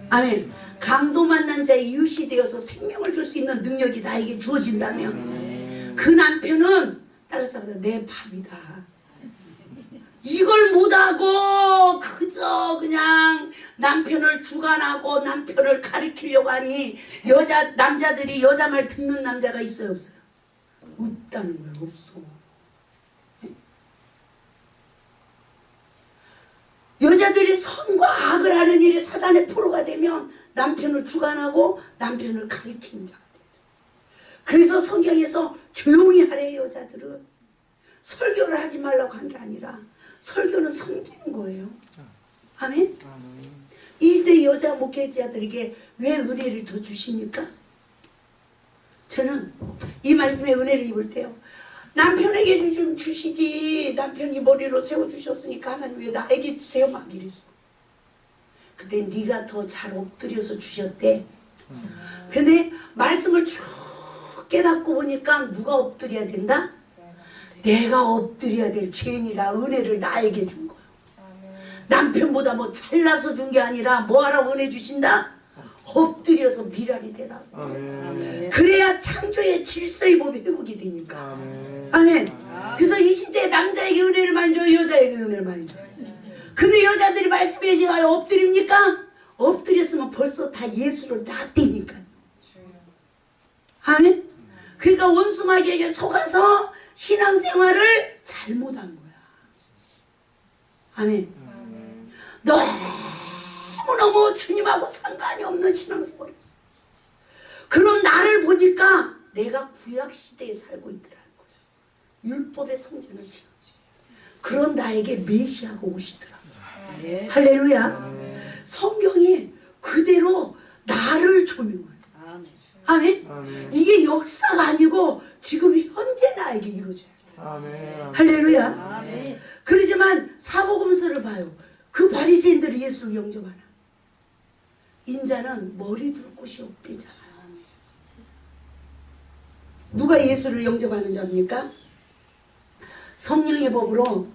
S1: 아멘. 강도 만난 자의 이웃이 되어서 생명을 줄 수 있는 능력이 나에게 주어진다면 그 남편은 따라서 내 밥이다. 이걸 못하고 그저 그냥 남편을 주관하고 남편을 가리키려고 하니 남자들이 여자 말 듣는 남자가 있어요, 없어요? 없다는 거예요. 없어. 여자들이 선과 악을 하는 일에 사단의 포로가 되면 남편을 주관하고 남편을 가리키는 자가 되죠. 그래서 성경에서 조용히 하래. 여자들은 설교를 하지 말라고 한 게 아니라 설교는 섬기는 거예요. 아멘. 이 시대 여자 목회자들에게 왜 은혜를 더 주십니까? 저는 이 말씀에 은혜를 입을 때요, 남편에게 좀 주시지, 남편이 머리로 세워주셨으니까 하나님 왜 나에게 주세요? 막 이랬어. 근데 네가 더 잘 엎드려서 주셨대. 근데 말씀을 쭉 깨닫고 보니까 누가 엎드려야 된다? 내가 엎드려야 될 죄인이라 은혜를 나에게 준 거예요. 남편보다 뭐 잘나서 준 게 아니라 뭐하라고 은혜 주신다? 엎드려서 미랄이 되라고.
S2: 아멘.
S1: 그래야 창조의 질서의 법이 회복이 되니까.
S2: 아멘.
S1: 아멘. 그래서 이 시대에 남자에게 은혜를 많이 줘요, 여자에게 은혜를 많이 줘요. 근데 여자들이 말씀해 지가요 엎드립니까? 엎드렸으면 벌써 다 예수를 낳았다니까요. 아멘. 그러니까 원수마귀에게 속아서 신앙생활을 잘못한 거야. 아멘. 너무너무 주님하고 상관이 없는 신앙생활이었어. 그런 나를 보니까 내가 구약시대에 살고 있더라는 거예요. 율법의 성전을 지어. 그런 나에게 메시아가 오시더라고요. 할렐루야. 성경이 그대로 나를 조명하는. 아멘.
S2: 아멘.
S1: 이게 역사가 아니고 지금 현재 나에게 이루어져요.
S2: 아멘.
S1: 할렐루야.
S3: 아멘.
S1: 그러지만 사복음서를 봐요. 그 바리새인들이 예수를 영접하나? 인자는 머리 둘 곳이 없대잖아요. 누가 예수를 영접하는 자입니까? 성령의 법으로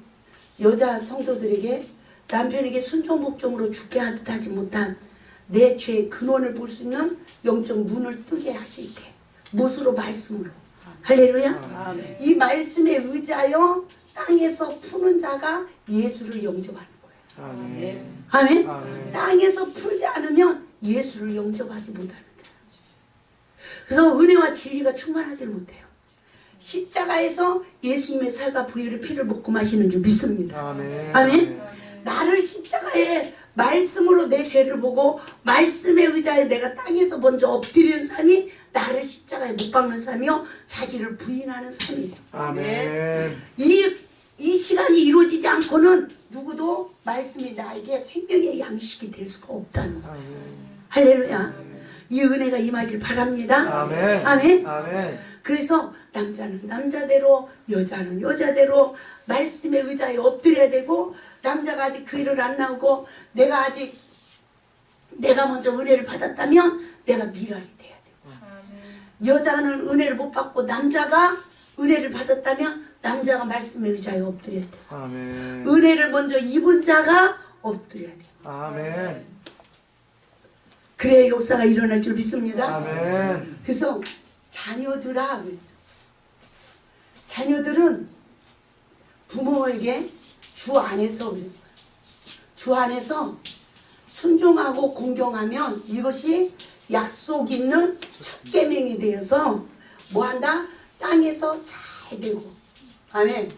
S1: 여자 성도들에게 남편에게 순종복종으로 죽게 하듯 하지 못한 내 죄의 근원을 볼 수 있는 영적 눈을 뜨게 하실 때 무엇으로? 말씀으로. 할렐루야.
S3: 아멘.
S1: 이 말씀에 의지하여 땅에서 푸는 자가 예수를 영접하는 거예요.
S2: 아멘.
S1: 아멘.
S2: 아멘.
S1: 땅에서 풀지 않으면 예수를 영접하지 못하는 자. 그래서 은혜와 진리가 충만하지 못해요. 십자가에서 예수님의 살과 부활의 피를 먹고 마시는 줄 믿습니다.
S2: 아멘.
S1: 아멘. 나를 십자가에 말씀으로 내 죄를 보고 말씀에 의지하여 내가 땅에서 먼저 엎드리는 삶이 나를 십자가에 못 박는 삶이요, 자기를 부인하는 삶이에요.
S2: 아멘.
S1: 이 시간이 이루어지지 않고는 누구도 말씀이 나에게 생명의 양식이 될 수가 없다는 거예요.
S2: 아멘.
S1: 할렐루야. 이 은혜가 임하길 바랍니다.
S2: 아멘.
S1: 아멘.
S2: 아멘.
S1: 그래서 남자는 남자대로, 여자는 여자대로 말씀에 의지하여 엎드려야 되고, 남자가 아직 그 일을 안 나오고 내가 먼저 은혜를 받았다면 내가 미랄이 돼야 돼. 여자는 은혜를 못 받고 남자가 은혜를 받았다면 남자가 말씀에 의지하여 엎드려야 돼.
S2: 아멘.
S1: 은혜를 먼저 입은 자가 엎드려야 돼.
S2: 아멘.
S1: 그래야 역사가 일어날 줄 믿습니다.
S2: 아멘.
S1: 그래서 자녀들아 그랬죠. 자녀들은 부모에게 주 안에서 그랬어요. 주 안에서 순종하고 공경하면 이것이 약속 있는 첫 계명이 되어서 뭐한다? 땅에서 잘 되고 아멘.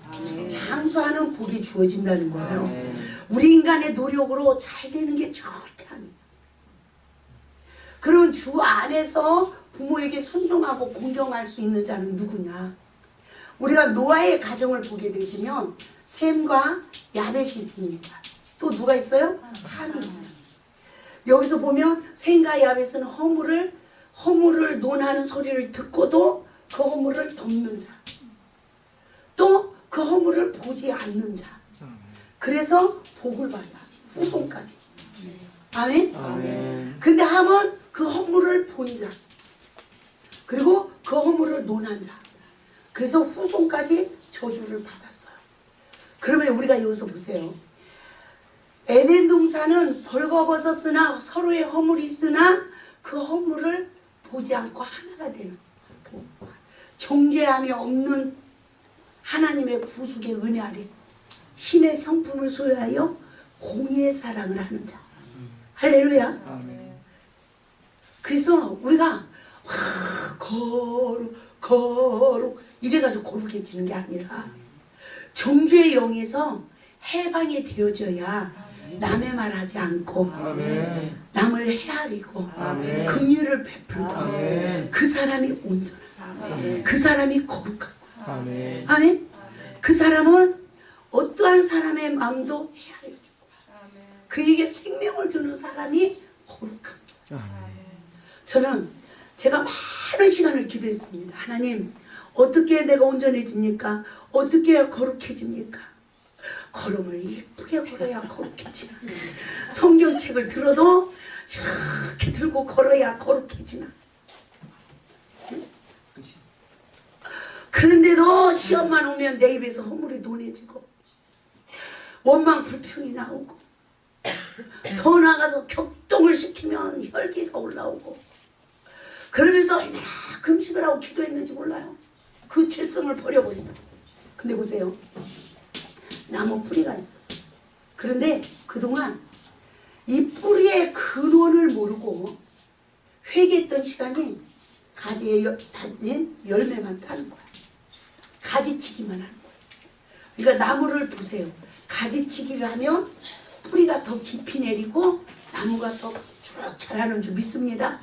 S1: 장수하는 복이 주어진다는 거예요. 우리 인간의 노력으로 잘 되는 게 절대 아니에요. 그럼 주 안에서 부모에게 순종하고 공경할 수 있는 자는 누구냐? 우리가 노아의 가정을 보게 되시면 셈과 야벳이 있습니다. 또 누가 있어요? 함이 있어요. 여기서 보면 셈과 야벳은 허물을 논하는 소리를 듣고도 그 허물을 덮는 자. 또 그 허물을 보지 않는 자. 그래서 복을 받아. 후손까지. 아멘?
S2: 아멘.
S1: 근데 함은 그 허물을 본 자. 그리고 그 허물을 논한 자. 그래서 후손까지 저주를 받았어요. 그러면 우리가 여기서 보세요. 에덴 동산은 벌거벗었으나 서로의 허물이 있으나 그 허물을 보지 않고 하나가 되는 정죄함이 없는 하나님의 구속의 은혜 아래 신의 성품을 소유하여 공의의 사랑을 하는 자. 할렐루야.
S2: 아멘.
S1: 그래서 우리가 거룩 이래가지고 거룩해지는 게 아니라 정죄의 영에서 해방이 되어져야 남의 말하지 않고
S2: 아멘.
S1: 남을 헤아리고
S2: 아멘.
S1: 긍휼을 베풀고
S2: 아멘.
S1: 그 사람이 온전하고 그 사람이 거룩하고
S2: 아멘.
S1: 아멘. 그 사람은 어떠한 사람의 마음도 헤아려주고 그에게 생명을 주는 사람이 거룩한 거예요. 저는 제가 많은 시간을 기도했습니다. 하나님, 어떻게 내가 온전해집니까? 어떻게 해야 거룩해집니까? 걸음을 예쁘게 걸어야 거룩해지나. 성경책을 들어도 이렇게 들고 걸어야 거룩해지나. 그런데도 시험만 오면 내 입에서 허물이 논해지고 원망 불평이 나오고 더 나가서 격동을 시키면 혈기가 올라오고 그러면서 얼마나 금식을 하고 기도했는지 몰라요. 그 죄성을 버려버린다. 근데 보세요. 나무 뿌리가 있어. 그런데 그동안 이 뿌리의 근원을 모르고 회개했던 시간이 가지에 달린 열매만 따는 거야. 가지치기만 하는 거야. 그러니까 나무를 보세요. 가지치기를 하면 뿌리가 더 깊이 내리고 나무가 더 쭉 자라는 줄 믿습니다.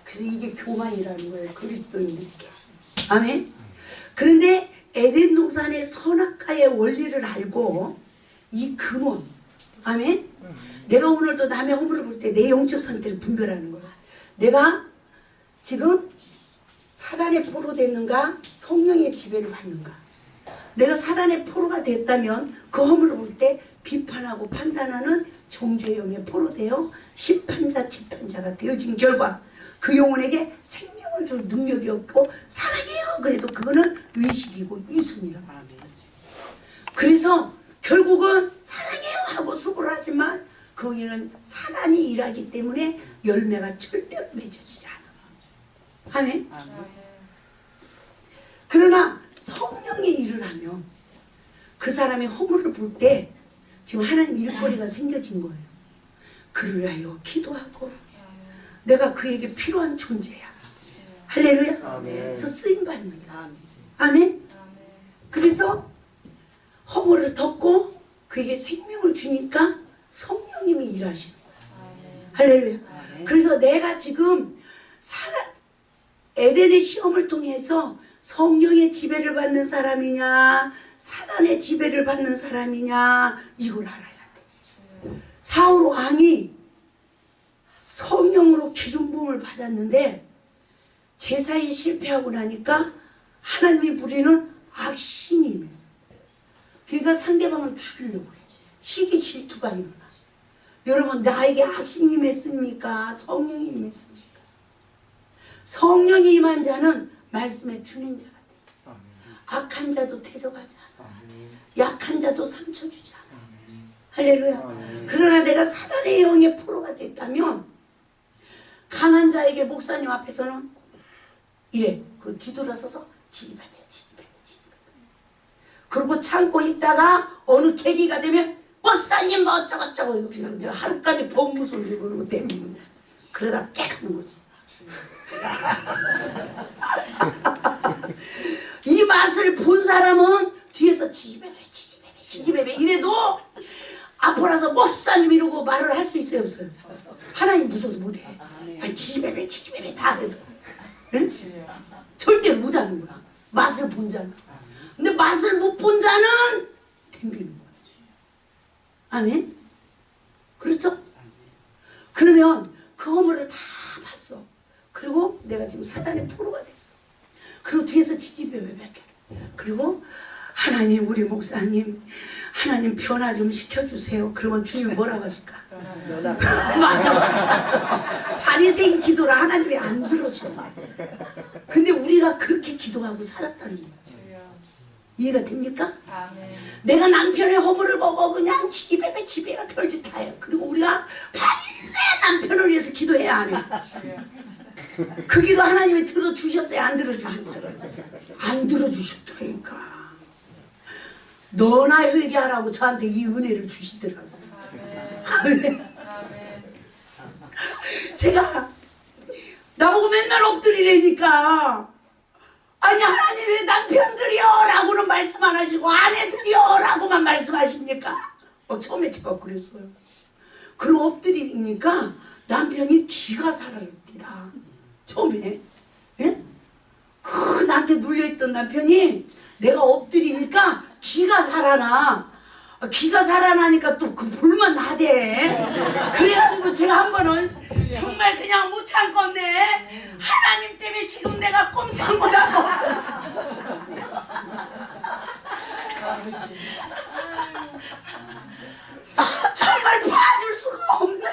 S1: 그래서 이게 교만이라는 거예요. 그리스도인들께. 아멘. 그런데 에덴 동산의 선악과의 원리를 알고 이 근원. 아멘. 내가 오늘도 남의 허물을 볼 때 내 영적 상태를 분별하는 거야. 내가 지금 사단의 포로 됐는가 성령의 지배를 받는가. 내가 사단의 포로가 됐다면 그 허물을 볼 때 비판하고 판단하는 정죄의 영의 포로 되어 심판자 재판자가 되어진 결과 그 영혼에게 생명을 줄 능력이 없고 사랑해요 그래도 그거는 의식이고 이순이라. 그래서 결국은 사랑해요 하고 수고를 하지만 거기는 사단이 일하기 때문에 열매가 절대로 맺어지지 않아. 아멘. 그러나 성령의 일을 하면 그 사람의 허물을 볼 때 지금 하나님 일거리가 생겨진 거예요. 그를 위하여 기도하고 내가 그에게 필요한 존재야. 할렐루야.
S2: 아멘.
S1: 그래서 쓰임받는 자. 아멘. 그래서 허물을 덮고 그에게 생명을 주니까 성령님이 일하시는 거야. 할렐루야. 그래서 내가 지금 에덴의 시험을 통해서 성령의 지배를 받는 사람이냐 사단의 지배를 받는 사람이냐 이걸 알아야 돼. 사울 왕이 성령으로 기름 부음을 받았는데 제사에 실패하고 나니까 하나님이 부리는 악신이 임했어. 그러니까 상대방을 죽이려고 그래. 시기 질투가 일어나. 여러분 나에게 악신이 임했습니까? 성령이 임했습니까? 성령이 임한 자는 말씀에 주는 자가 돼. 악한 자도 대적하지 않아. 약한 자도 상처 주지 않아. 할렐루야. 그러나 내가 사단의 영의 포로가 됐다면 강한 자에게 목사님 앞에서는 이래 그 뒤돌아서서 지지배배. 그리고 참고 있다가 어느 계기가 되면 목사님 뭐 어쩌고저쩌고 그냥 저 하루까지 법무소리 그러고 댕기는 거야. 그러다 깨가는 거지. 이 맛을 본 사람은 뒤에서 지지배배 이래도 앞으로서 목사님 이러고 말을 할 수 있어요 없어요? 하나님 무서워서 못해. 지지배배 다 해도 응? 절대 못하는 거야. 맛을 본 자는. 근데 맛을 못 본 자는 덤비는 거야. 아멘? 그렇죠? 그러면 그 허물을 다 봤어. 그리고 내가 지금 사단의 포로가 됐어. 그리고 뒤에서 지지배배. 그리고 하나님 우리 목사님 하나님 변화 좀 시켜주세요. 그러면 주님 뭐라고 하실까? 맞아. 바리새인 기도를 하나님이 안 들어줘. 근데 우리가 그렇게 기도하고 살았다는 거야. 이해가 됩니까? 내가 남편의 허물을 보고 그냥 지배배 별짓 다 해요. 그리고 우리가 밤새 남편을 위해서 기도해야 안 해. 그 기도 하나님이 들어주셨어요? 안 들어주셨어요? 안 들어주셨더라니까. 너나 회개하라고 저한테 이 은혜를 주시더라고. 아멘. 제가 나보고 맨날 엎드리라니까. 아니 하나님 왜 남편들이요 라고는 말씀 안 하시고 아내들이요 라고만 말씀하십니까? 처음에 제가 그랬어요. 그리고 엎드리니까 남편이 기가 살아있디다. 처음에 예? 그 나한테 눌려있던 남편이 내가 엎드리니까 기가 살아나. 기가 살아나니까 또 그 불만 나대. 그래가지고 제가 한 번은 정말 그냥 못 참겠네. 하나님 때문에 지금 내가 꼼짝 못하고 정말 봐줄 수가 없네.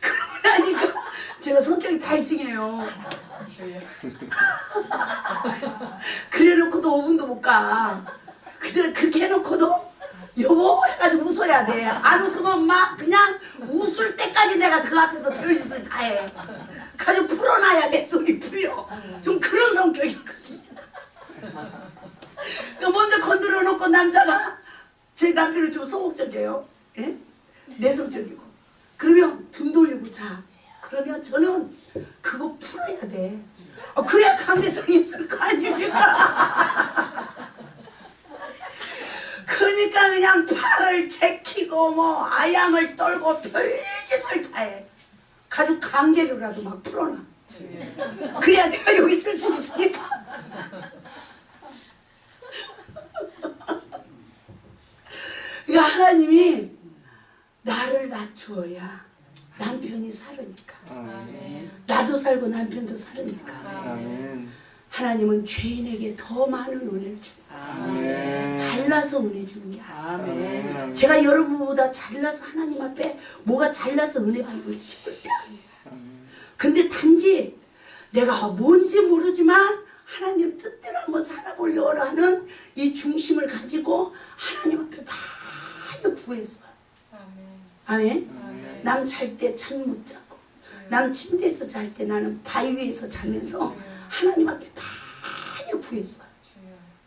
S1: 그러고 나니까 제가 성격이 달징해요. 그래놓고도 5분도 못 가. 그렇게 해놓고도 여보 해가지고 웃어야 돼. 안 웃으면 막 그냥 웃을 때까지 내가 그 앞에서 별짓을 다 해. 가지고 풀어놔야 내 속이 풀려. 좀 그런 성격이거든요. 먼저 건드려 놓고 남자가 제 남편은 좀 소극적이에요. 예? 내성적이고. 그러면 등 돌리고 자. 그러면 저는 그거 풀어야 돼. 그래야 강대성이 있을 거 아닙니까? 그러니까 그냥 팔을 제키고 뭐 아양을 떨고 별짓을 다 해. 가지고 강제로라도 막 풀어놔. 그래야 내가 여기 있을 수 있으니까. 그러니까 하나님이 나를 낮추어야 남편이 살으니까.
S2: 아멘.
S1: 나도 살고 남편도 살으니까.
S2: 아멘.
S1: 하나님은 죄인에게 더 많은 은혜를 줍니다.
S2: 아멘.
S1: 잘나서 은혜 주는 게 아니에요.
S2: 아멘.
S1: 제가 여러분보다 잘나서 하나님 앞에 뭐가 잘나서 은혜 받는 것이 절대 아니에요. 근데 단지 내가 뭔지 모르지만 하나님 뜻대로 한번 살아보려고 하는 이 중심을 가지고 하나님 앞에 많이 구했어요. 아멘. 남 잘 때 잠 못 자고 남 침대에서 잘 때 나는 바위 위에서 자면서 하나님 앞에 많이 구했어요.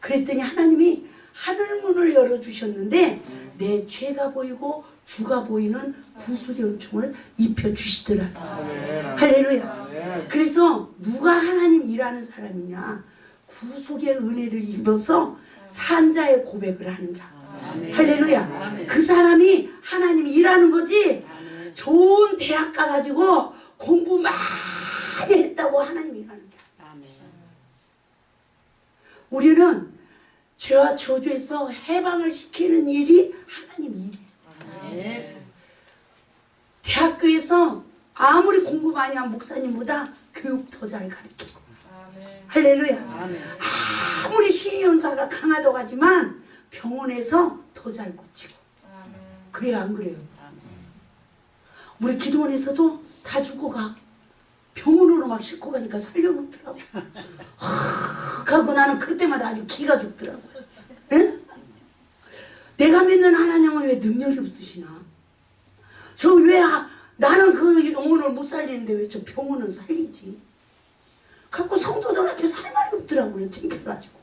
S1: 그랬더니 하나님이 하늘문을 열어주셨는데 내 죄가 보이고 주가 보이는 구속의 은총을 입혀주시더라고요. 할렐루야. 그래서 누가 하나님 일하는 사람이냐? 구속의 은혜를 입어서 산자의 고백을 하는 자. 할렐루야. 그 사람이 하나님 일하는 거지. 좋은 대학 가가지고 공부 많이 했다고 하나님 일하는 게 아니야. 우리는 죄와 저주에서 해방을 시키는 일이 하나님 일이에요. 대학교에서 아무리 공부 많이 한 목사님보다 교육 더 잘 가르치고. 할렐루야. 아무리 신의연사가 강하다고 하지만 병원에서 더 잘 고치고. 그래요 안 그래요? 우리 기도원에서도 다 죽고 가. 병원으로 막 싣고 가니까 살려놓더라고. 하고 나는 그때마다 아주 기가 죽더라고요. 에? 내가 믿는 하나님은 왜 능력이 없으시나? 저 왜 나는 그 영혼을 못 살리는데 왜 저 병원은 살리지? 갖고 성도들 앞에서 할 말이 없더라고요. 창피해가지고.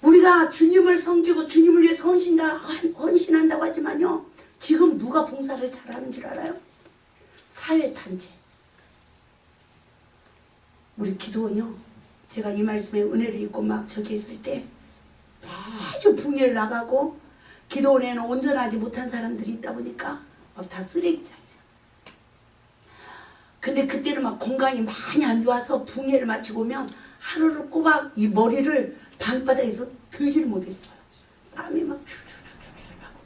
S1: 우리가 주님을 섬기고 주님을 위해서 헌신한다고 하지만요. 지금 누가 봉사를 잘하는 줄 알아요? 사회단체. 우리 기도원요. 제가 이 말씀에 은혜를 입고 막 저기 있을 때 매주 붕괴를 나가고 기도원에는 온전하지 못한 사람들이 있다 보니까 막 다 쓰레기장이에요. 근데 그때는 막 건강이 많이 안 좋아서 붕괴를 마치고 오면 하루를 꼬박 이 머리를 방바닥에서 들지를 못했어요. 땀이 막 줄줄줄줄 나고.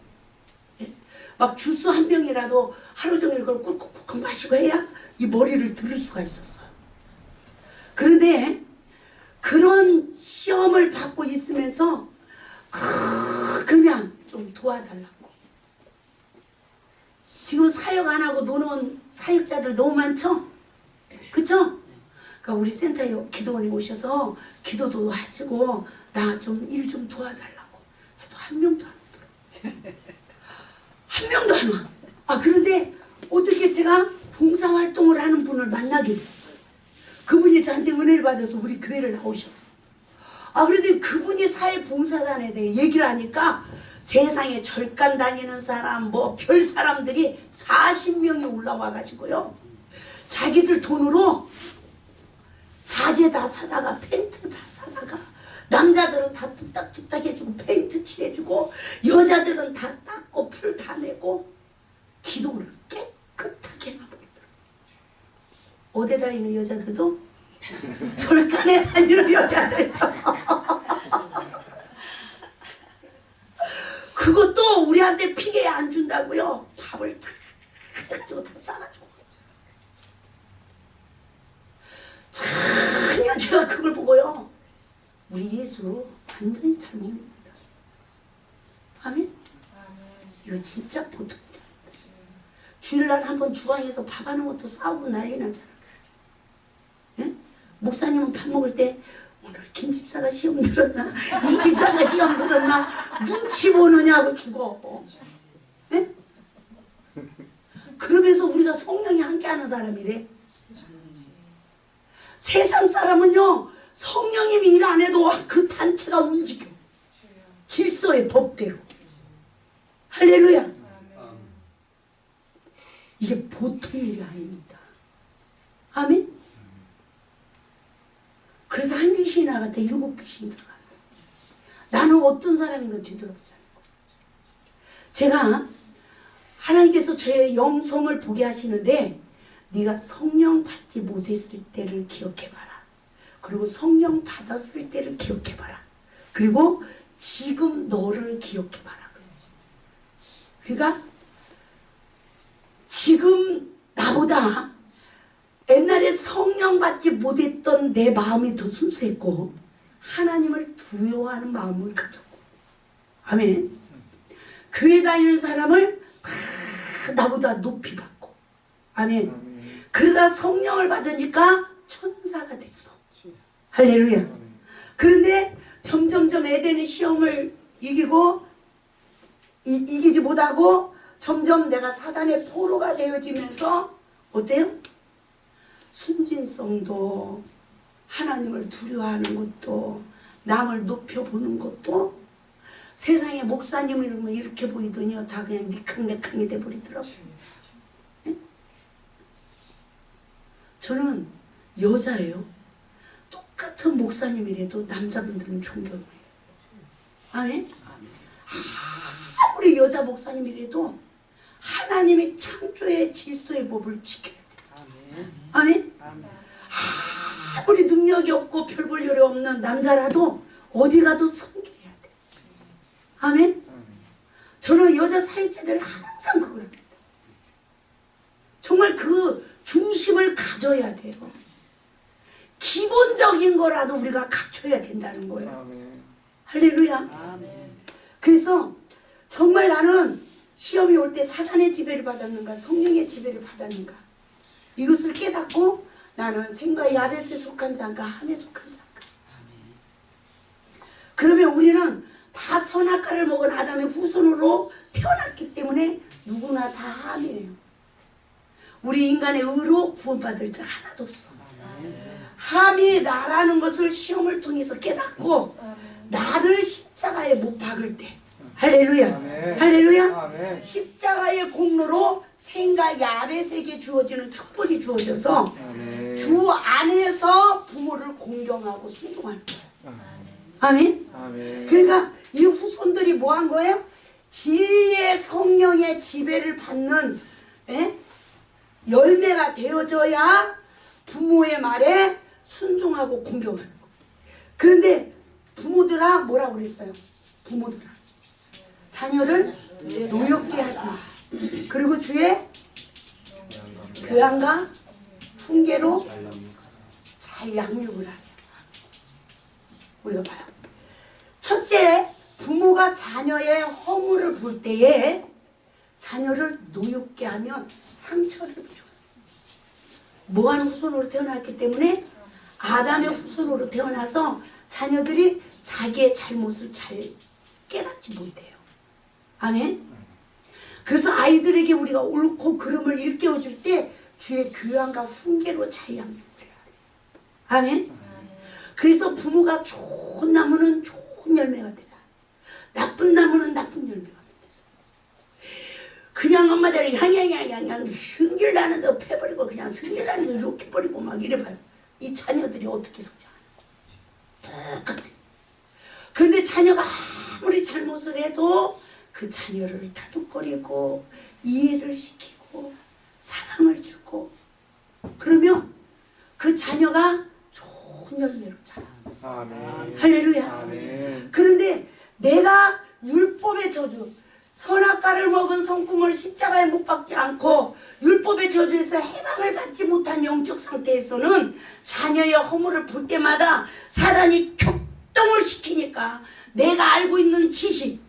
S1: 예? 막 주스 한 병이라도 하루 종일 그걸 꿀꺽꿀꺽 마시고 해야 이 머리를 들을 수가 있었어요. 그런데 그런 시험을 받고 있으면서 그냥 좀 도와달라고. 지금 사역 안 하고 노는 사역자들 너무 많죠? 그쵸? 그러니까 우리 센터에 기도원에 오셔서 기도도 하시고 나 좀 일 좀 도와달라고 해도 한 명도 안 오더라고요. 한 명도 안 와. 아 그런데 어떻게 제가 봉사활동을 하는 분을 만나게 됐어요. 그분이 저한테 은혜를 받아서 우리 교회를 나오셨어요. 아 그런데 그분이 사회봉사단에 대해 얘기를 하니까 세상에 절간 다니는 사람 뭐 별 사람들이 40명이 올라와 가지고요. 자기들 돈으로 자재 다 사다가 펜트 다 사다가 남자들은 다 뚝딱뚝딱 해주고 페인트 칠해주고 여자들은 다 닦고 풀 다 내고 기도를 깨끗하게 해놔버리더라고요. 어디 다니는 여자들도 절간에 다니는 여자들도 그것도 우리한테 피게 안 준다고요. 밥을 다 해가지고 다 싸가지고 전혀 제가 그걸 보고요. 우리 예수 완전히 잘 먹는다. 아멘? 이거 진짜 보통이야. 주일날 한번 주방에서 밥 하는 것도 싸우고 난리 나잖아. 예? 목사님은 밥 먹을 때 오늘 김 집사가 시험 들었나? 이 집사가 시험 들었나? 눈치 보느냐고 죽어. 예? 그러면서 우리가 성령이 함께하는 사람이래. 세상 사람은요 성령님이 일 안 해도 그 단체가 움직여. 질서의 법대로. 할렐루야. 이게 보통 일이 아닙니다. 아멘. 그래서 한 귀신이 나갔다 7 귀신이 들어가요. 나는 어떤 사람인가 뒤돌아보자. 제가 하나님께서 저의 영성을 보게 하시는데 네가 성령 받지 못했을 때를 기억해봐라. 그리고 성령 받았을 때를 기억해봐라. 그리고 지금 너를 기억해봐라. 그러니까 지금 나보다 옛날에 성령 받지 못했던 내 마음이 더 순수했고 하나님을 두려워하는 마음을 가졌고 아멘. 교회 다니는 사람을 나보다 높이 받고 아멘. 그러다 성령을 받으니까 천사가 됐어. 할렐루야. 그런데 점점점 에덴의 시험을 이기고 이기지 못하고 점점 내가 사단의 포로가 되어지면서 어때요? 순진성도 하나님을 두려워하는 것도 남을 높여보는 것도 세상에 목사님 이러면 이렇게 보이더니 다 그냥 니캉니캉이 돼버리더라고요. 네? 저는 여자예요. 똑같은 목사님이라도 남자분들은 존경해요. 아멘? 아무리 여자 목사님이라도 하나님의 창조의 질서의 법을 지켜야 돼요. 아멘? 아무리 능력이 없고 별 볼 일이 없는 남자라도 어디 가도 섬겨야 돼. 아멘? 저는 여자 사역자들이 항상 그걸 합니다. 정말 그 중심을 가져야 돼요. 기본적인 거라도 우리가 갖춰야 된다는 거예요.
S2: 아멘.
S1: 할렐루야.
S2: 아멘.
S1: 그래서 정말 나는 시험이 올 때 사단의 지배를 받았는가 성령의 지배를 받았는가 이것을 깨닫고 나는 생과 야벳에 속한 자인가 함에 속한 자인가. 그러면 우리는 다 선악과를 먹은 아담의 후손으로 태어났기 때문에 누구나 다 함이에요. 우리 인간의 의로 구원받을 자 하나도 없어. 함이 나라는 것을 시험을 통해서 깨닫고 나를 십자가에 못 박을 때, 할렐루야,
S2: 아멘.
S1: 할렐루야.
S2: 아멘.
S1: 십자가의 공로로 생과 야벳에게 주어지는 축복이 주어져서
S2: 아멘.
S1: 주 안에서 부모를 공경하고 순종하는 거예요. 아멘.
S2: 아멘.
S1: 그러니까 이 후손들이 뭐 한 거예요? 진리의 성령의 지배를 받는 열매가 되어져야 부모의 말에 순종하고 공경하는 거예요. 그런데 부모들아 뭐라고 그랬어요? 부모들아 자녀를 노엽게 하지 마. 그리고 주의 교양과 훈계로 잘 양육을 하래. 우리가 봐요. 첫째, 부모가 자녀의 허물을 볼 때에 자녀를 노엽게 하면 상처를 줘. 뭐하는 후손으로 태어났기 때문에 아담의 후손으로 태어나서 자녀들이 자기의 잘못을 잘 깨닫지 못해요. 아멘. 그래서 아이들에게 우리가 옳고 그름을 일깨워줄 때 주의 교양과 훈계로 잘 양육해야 돼요. 아멘. 그래서 부모가 좋은 나무는 좋은 열매가 되라. 나쁜 나무는 나쁜 열매가 되라. 그냥 엄마들이 향 승질 나는 데 패버리고 그냥 승질 나는 데 욕해버리고 막 이래봐요. 이 자녀들이 어떻게 성장하나. 똑같아. 근데 자녀가 아무리 잘못을 해도 그 자녀를 다독거리고 이해를 시키고 사랑을 주고 그러면 그 자녀가 좋은 열매로 자라.
S2: 아멘.
S1: 할렐루야.
S2: 아멘.
S1: 그런데 내가 율법의 저주 선악과를 먹은 성품을 십자가에 못 박지 않고 율법의 저주에서 해방을 받지 못한 영적 상태에서는 자녀의 허물을 볼 때마다 사단이 격동을 시키니까 내가 알고 있는 지식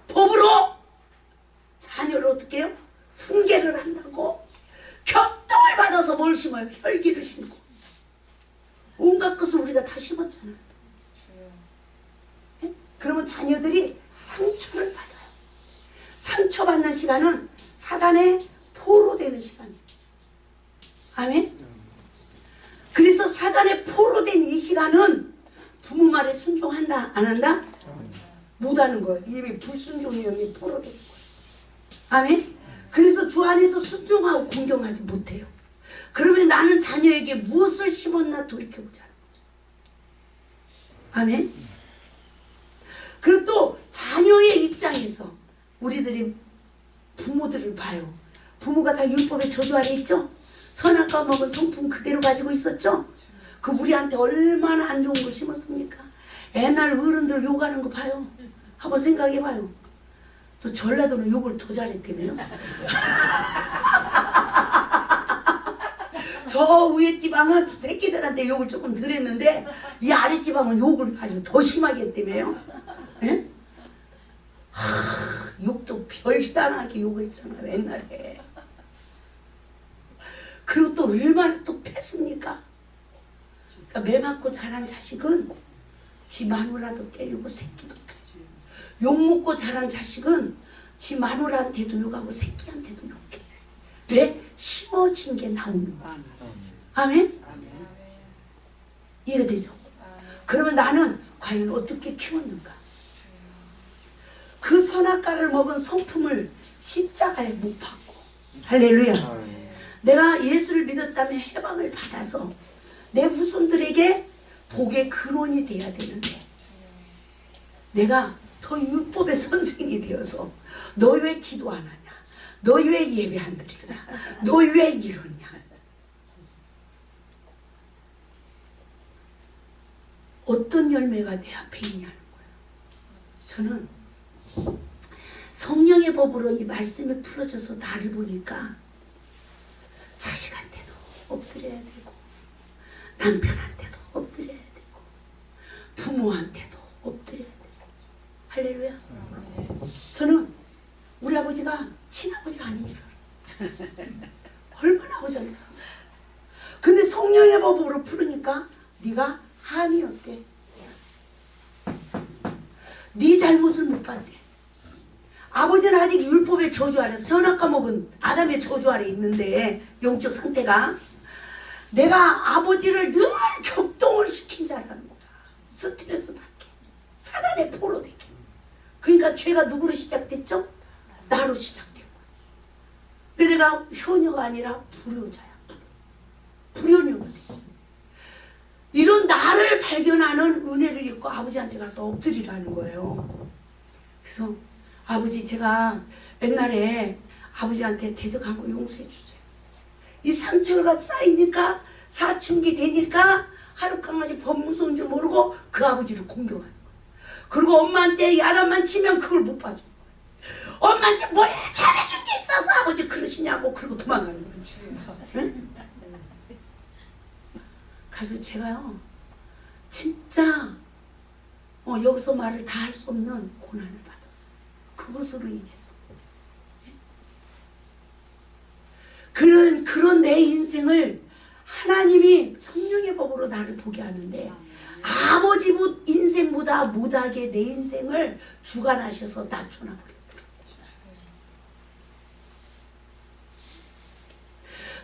S1: 법으로 자녀를 어떻게 해요? 훈계를 한다고 격동을 받아서 뭘 심어요? 혈기를 심고 온갖 것을 우리가 다 심었잖아요. 예? 그러면 자녀들이 상처를 받아요. 상처받는 시간은 사단의 포로 되는 시간이에요. 아멘? 그래서 사단의 포로 된 이 시간은 부모 말에 순종한다 안 한다? 못하는 거예요. 이미 불순종의 영이 포로 된 거예요. 아멘? 그래서 주 안에서 순종하고 공경하지 못해요. 그러면 나는 자녀에게 무엇을 심었나 돌이켜보자는 거죠. 아멘? 그리고 또 자녀의 입장에서 우리들이 부모들을 봐요. 부모가 다 율법의 저주 아래 있죠? 선악과 먹은 성품 그대로 가지고 있었죠? 그 우리한테 얼마나 안 좋은 걸 심었습니까? 옛날 어른들 욕하는 거 봐요. 한번 생각해봐요. 또 전라도는 욕을 더 잘했다며요? 저 위에 지방은 새끼들한테 욕을 조금 덜 했는데 이 아래 지방은 욕을 아주 더 심하게 했다며요? 예? 욕도 별단하게 욕했잖아요 옛날에. 그리고 또 얼마나 또 팼습니까? 그러니까 매 맞고 자란 자식은 지 마누라도 때리고 새끼도 때리고 욕 먹고 자란 자식은 지 마누라한테도 욕하고 새끼한테도 욕해. 왜? 심어진 게 나오는 거야. 아멘? 이해되죠? 그러면 나는 과연 어떻게 키웠는가? 그 선악과를 먹은 성품을 십자가에 못 박고 할렐루야.
S2: 아멘.
S1: 내가 예수를 믿었다면 해방을 받아서 내 후손들에게 복의 근원이 돼야 되는데 내가 더 율법의 선생이 되어서 너 왜 기도 안 하냐? 너 왜 예배 안 드리냐? 너 왜 이러냐? 어떤 열매가 내 앞에 있냐는 거예요. 저는 성령의 법으로 이 말씀이 풀어져서 나를 보니까 자식한테도 엎드려야 되고 남편한테도 엎드려야 되고 부모한테도 엎드려야 되고 할렐루야. 저는 우리 아버지가 친아버지가 아닌 줄 알았어요. 얼마나 아버지한테 상처. 근데 성령의 법으로 풀으니까 네가 함이었대. 네 잘못을 못 봤대. 아버지는 아직 율법의 저주 아래, 선악 과목은 아담의 저주 아래 있는데 영적 상태가 내가 아버지를 늘 격동을 시킨 자라는 거야. 스트레스 받게, 사단의 포로 되게. 그러니까 죄가 누구로 시작됐죠? 나로 시작된 거야. 근데 내가 효녀가 아니라 불효자야. 불효녀가 돼. 이런 나를 발견하는 은혜를 입고 아버지한테 가서 엎드리라는 거예요. 그래서 아버지, 제가 옛날에 아버지한테 대적한 거 용서해 주세요. 이 상처가 쌓이니까 사춘기 되니까 하루 강아지 법 무서운 줄 모르고 그 아버지를 공격하는 거예요. 그리고 엄마한테 야단만 치면 그걸 못 봐줘. 엄마한테 뭘 잘해줄 게 있어서 아버지 그러시냐고 그러고 도망가는 거지. 응? 그래서 제가요 진짜 여기서 말을 다 할 수 없는 고난을 받았어요. 그것으로 인해서. 그런 내 인생을 하나님이 성령의 법으로 나를 보게 하는데 아버지 인생보다 못하게 내 인생을 주관하셔서 낮춰놔 버렸더라고요.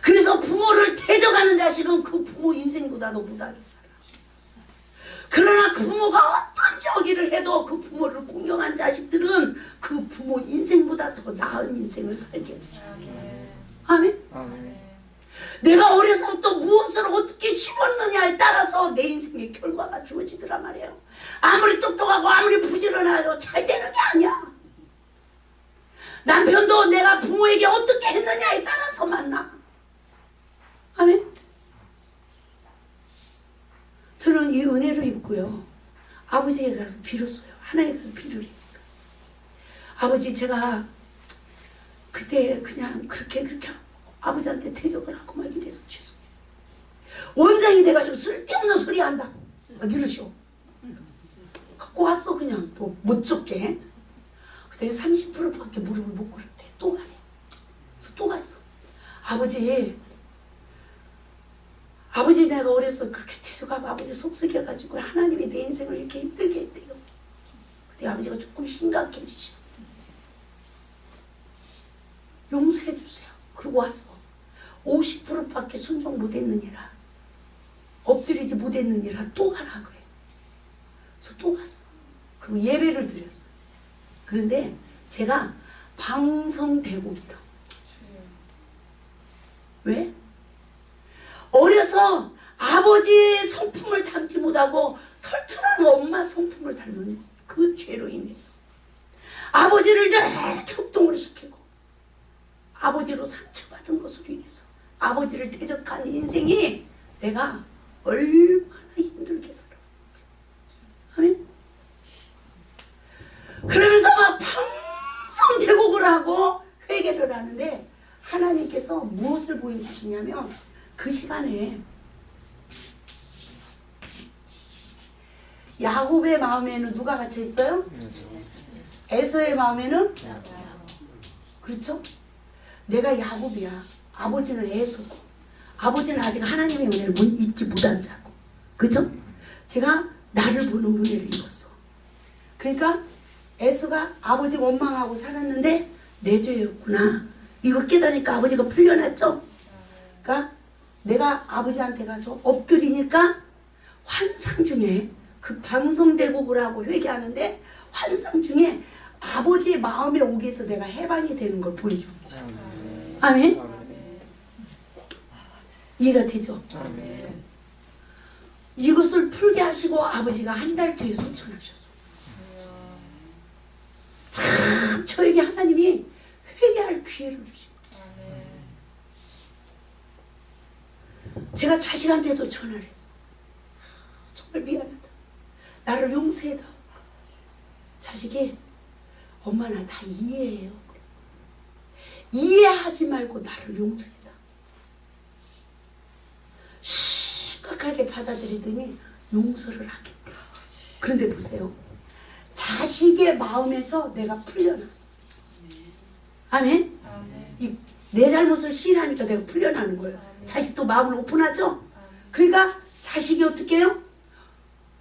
S1: 그래서 부모를 대적하는 자식은 그 부모 인생보다도 못하게 살아. 그러나 그 부모가 어떤 저기를 해도 그 부모를 공경한 자식들은 그 부모 인생보다 더 나은 인생을 살게 해주셔요. 아멘?
S2: 아멘.
S1: 내가 어려서부터 무엇을 어떻게 심었느냐에 따라서 내 인생의 결과가 주어지더란 말이에요. 아무리 똑똑하고 아무리 부지런해도 잘 되는 게 아니야. 남편도 내가 부모에게 어떻게 했느냐에 따라서 만나. 아멘? 저는 이 은혜를 입고요. 아버지에게 가서 빌었어요. 하나님께 가서 빌으리니까. 아버지, 제가 그때 그냥 그렇게 아버지한테 대적을 하고 막 이래서 죄송해요. 원장이 돼가지고 쓸데없는 소리 한다. 막 이러셔. 갖고 왔어 그냥 또 못 좁게. 그때 30%밖에 무릎을 못 꿇었대. 또 가래. 그래서 또 갔어. 아버지 내가 어려서 그렇게 대적하고 아버지 속썩여가지고 하나님이 내 인생을 이렇게 힘들게 했대요. 그때 아버지가 조금 심각해지셔. 용서해 주세요. 그러고 왔어. 50%밖에 순종 못했느니라. 엎드리지 못했느니라 또 가라 그래. 그래서 또 갔어. 그리고 예배를 드렸어. 그런데 제가 방성대국이라고. 왜? 어려서 아버지의 성품을 담지 못하고 털털한 엄마 성품을 닮은 그 죄로 인해서 아버지를 늘 격동을 시키고 아버지로 상처받은 것으로 인해서 아버지를 대적한 인생이 내가 얼마나 힘들게 살아왔는지. 아멘? 그러면서 막 방성대국을 하고 회개를 하는데 하나님께서 무엇을 보여주시냐면 그 시간에 야곱의 마음에는 누가 갇혀 있어요? 에서의 마음에는? 그렇죠? 내가 야곱이야. 아버지는 에서고 아버지는 아직 하나님의 은혜를 잊지 못한 자고. 그렇죠? 제가 나를 보는 은혜를 입었어. 그러니까 에서가 아버지 원망하고 살았는데 내 죄였구나. 이거 깨달으니까 아버지가 풀려났죠? 그러니까 내가 아버지한테 가서 엎드리니까 환상 중에 그 방송대국을 하고 회개하는데 환상 중에 아버지의 마음에 오게 해서 내가 해방이 되는 걸 보여주는 거야. 아멘? 이해가 되죠? 이것을 풀게 하시고 아버지가 한 달 뒤에 소천하셨어. 참 저에게 하나님이 회개할 기회를 주신 거예요. 제가 자식한테도 전화를 했어. 정말 미안하다. 나를 용서해다. 자식이 엄마 나 다 이해해요. 이해하지 말고 나를 용서해다. 심각하게 받아들이더니 용서를 하겠다. 그런데 보세요. 자식의 마음에서 내가 풀려나. 아멘? 내 잘못을 시인하니까 내가 풀려나는 거예요. 자식도 마음을 오픈하죠? 그러니까 자식이 어떻게 해요?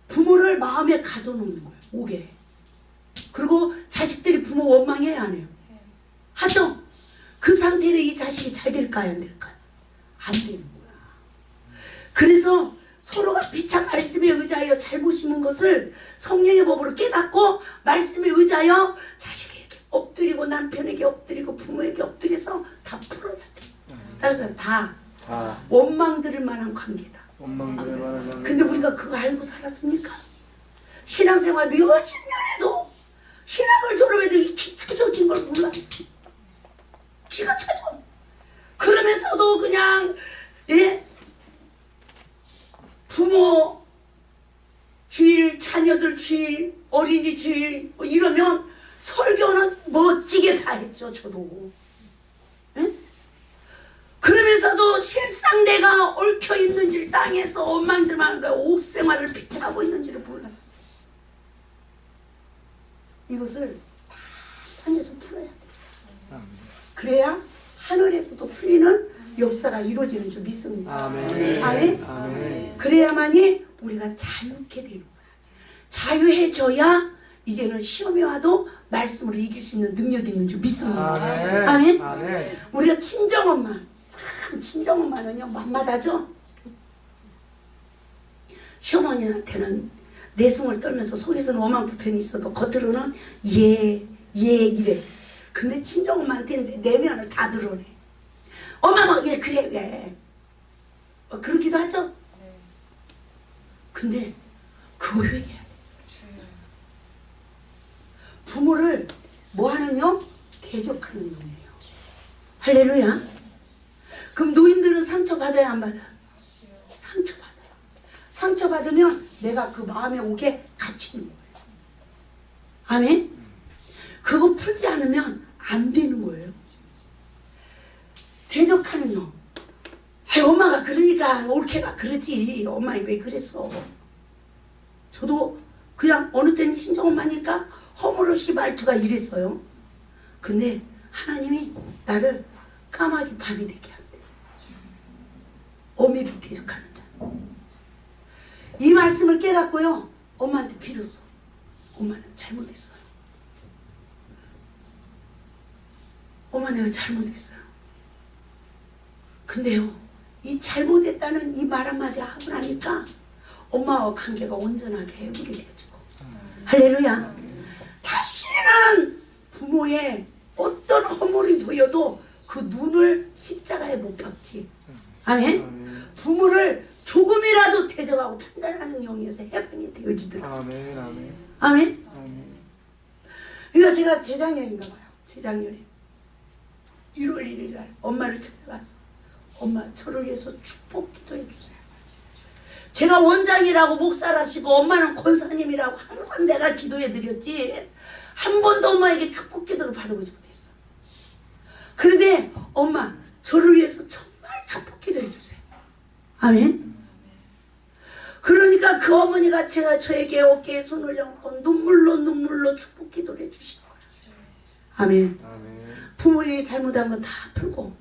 S1: 부모를 마음에 가둬놓는 거예요. 오게. 그리고 자식들이 부모 원망해야 안 해요? 하죠? 그 상태로 이 자식이 잘 될까요? 안 될까요? 안 되는 거야. 그래서 서로가 피차 말씀에 의지하여 잘못 심은 것을 성령의 법으로 깨닫고 말씀에 의지하여 자식에게 엎드리고 남편에게 엎드리고 부모에게 엎드려서 다 풀어야 돼. 따라서 다 원망 들을 만한 관계다.
S2: 원망들을 말하는.
S1: 근데 우리가 그거 알고 살았습니까? 신앙생활 몇십 년 해도 신학을 졸업해도 이 기초적인 걸 몰랐어. 기가 차죠. 그러면서도 그냥 부모 주일, 자녀들 주일, 어린이 주일 뭐 이러면 설교는 멋지게 다 했죠. 저도. 예? 그러면서도 실상 내가 얽혀 있는지를 땅에서 원망들만 하는 옥생활을 피차하고 있는지를 몰랐어. 이것을 다 땅에서 풀어야 돼. 그래야 하늘에서도 풀리는 역사가 이루어지는 줄 믿습니다.
S2: 아멘.
S1: 아멘.
S2: 아멘.
S1: 그래야만이 우리가 자유케 되는 거야. 자유해져야 이제는 시험에 와도 말씀으로 이길 수 있는 능력이 있는 줄 믿습니다.
S2: 아멘.
S1: 아멘.
S2: 아멘.
S1: 우리가 친정엄마, 참 친정엄마는요 만마다죠. 시어머니한테는 내숭을 떨면서 속에서는 오만 불편이 있어도 겉으로는 예 이래. 근데 친정엄마한테는 내면을 다 드러내. 엄마가 왜 그래 왜? 그러기도 하죠. 근데 그거 회개해야 돼. 부모를 뭐 하는요? 대적하는 놈이에요. 할렐루야. 그럼 노인들은 상처받아야 안 받아? 상처받아요. 상처받으면 내가 그 마음에 오게 갇히는 거예요. 아멘? 그거 풀지 않으면 안 되는 거예요. 대적하는 놈. 엄마가 그러니까 올케가 그러지. 엄마이 왜 그랬어? 저도 그냥 어느 때는 친정엄마니까 허물없이 말투가 이랬어요. 근데 하나님이 나를 까마귀 밤이 되게 한대. 어미를 대적하는 자. 이 말씀을 깨닫고요. 엄마한테 빌었어. 엄마 내가 잘못했어요. 엄마 내가 잘못했어요. 근데요. 이 잘못했다는 이 말 한마디 하고 나니까 엄마와 관계가 온전하게 회복이 되어지고 할렐루야. 다시는 부모의 어떤 허물이 보여도 그 눈을 십자가에 못 박지. 아멘. 부모를 조금이라도 대적하고 판단하는 영에서 해방이 되어지더라고요.
S2: 아멘. 아멘.
S1: 아멘.
S2: 아멘.
S1: 그러니까 제가 재작년인가 봐요. 재작년에 1월 1일 날 엄마를 찾아가서 엄마 저를 위해서 축복 기도해 주세요. 제가 원장이라고 목사랍시고 엄마는 권사님이라고 항상 내가 기도해 드렸지 한 번도 엄마에게 축복 기도를 받아보지 못했어. 그런데 엄마 저를 위해서 정말 축복 기도해 주세요. 아멘. 그러니까 그 어머니가 저에게 어깨에 손을 얹고 눈물로 축복 기도를 해주시는 거예요. 아멘.
S2: 아멘.
S1: 부모님이 잘못한 건 다 풀고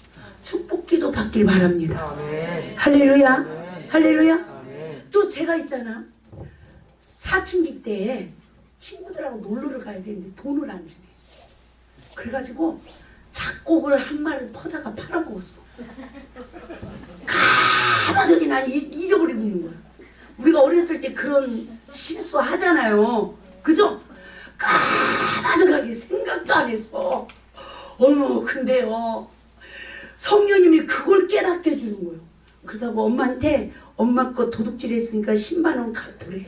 S1: 축복 기도 받길 바랍니다.
S2: 아멘.
S1: 할렐루야.
S2: 아멘.
S1: 할렐루야.
S2: 아멘.
S1: 또 제가 있잖아. 사춘기 때 친구들하고 놀러를 가야 되는데 돈을 안 주네. 그래가지고 작곡을 한 말을 퍼다가 팔아먹었어. 까마득히 난 잊어버리고 있는 거야. 우리가 어렸을 때 그런 실수 하잖아요. 그죠? 까마득하게 생각도 안 했어. 어머 근데요. 성령님이 그걸 깨닫게 해주는 거예요. 그러다가 엄마한테 엄마 거 도둑질 했으니까 10만 원 갚으래.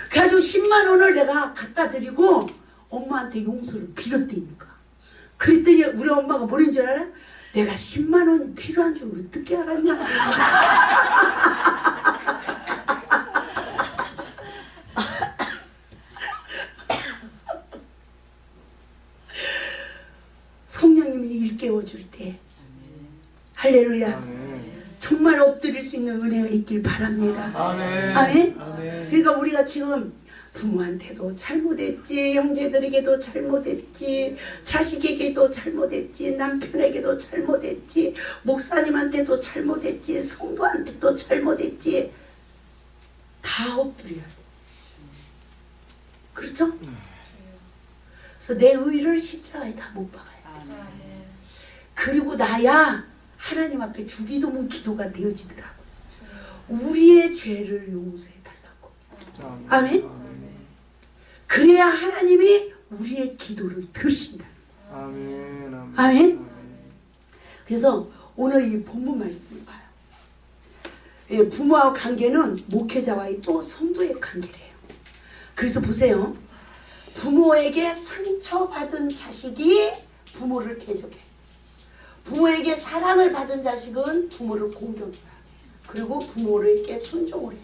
S1: 그래가지고 10만 원을 내가 갖다 드리고 엄마한테 용서를 빌었다니까. 그랬더니 우리 엄마가 뭐인 줄 알아? 내가 10만 원이 필요한 줄 어떻게 알았냐. 성령님이 일깨워줄 때 할렐루야.
S2: 아멘.
S1: 정말 엎드릴 수 있는 은혜가 있길 바랍니다.
S2: 아멘.
S1: 아멘.
S2: 아멘.
S1: 그러니까 우리가 지금 부모한테도 잘못했지, 형제들에게도 잘못했지, 자식에게도 잘못했지, 남편에게도 잘못했지, 목사님한테도 잘못했지, 성도한테도 잘못했지. 다 엎드려야 돼. 그렇죠? 그래서 내 의를 십자가에 다 못 박아요. 그리고 나야 하나님 앞에 주기도문 기도가 되어지더라고요. 우리의 죄를 용서해 달라고. 아멘. 그래야 하나님이 우리의 기도를 들으신다.
S2: 아멘.
S1: 아멘. 그래서 오늘 이 본문 말씀을 봐요. 예, 부모와 관계는 목회자와의 또 성도의 관계래요. 그래서 보세요. 부모에게 상처받은 자식이 부모를 대적해. 부모에게 사랑을 받은 자식은 부모를 공경해요. 그리고 부모에게 순종을 해요.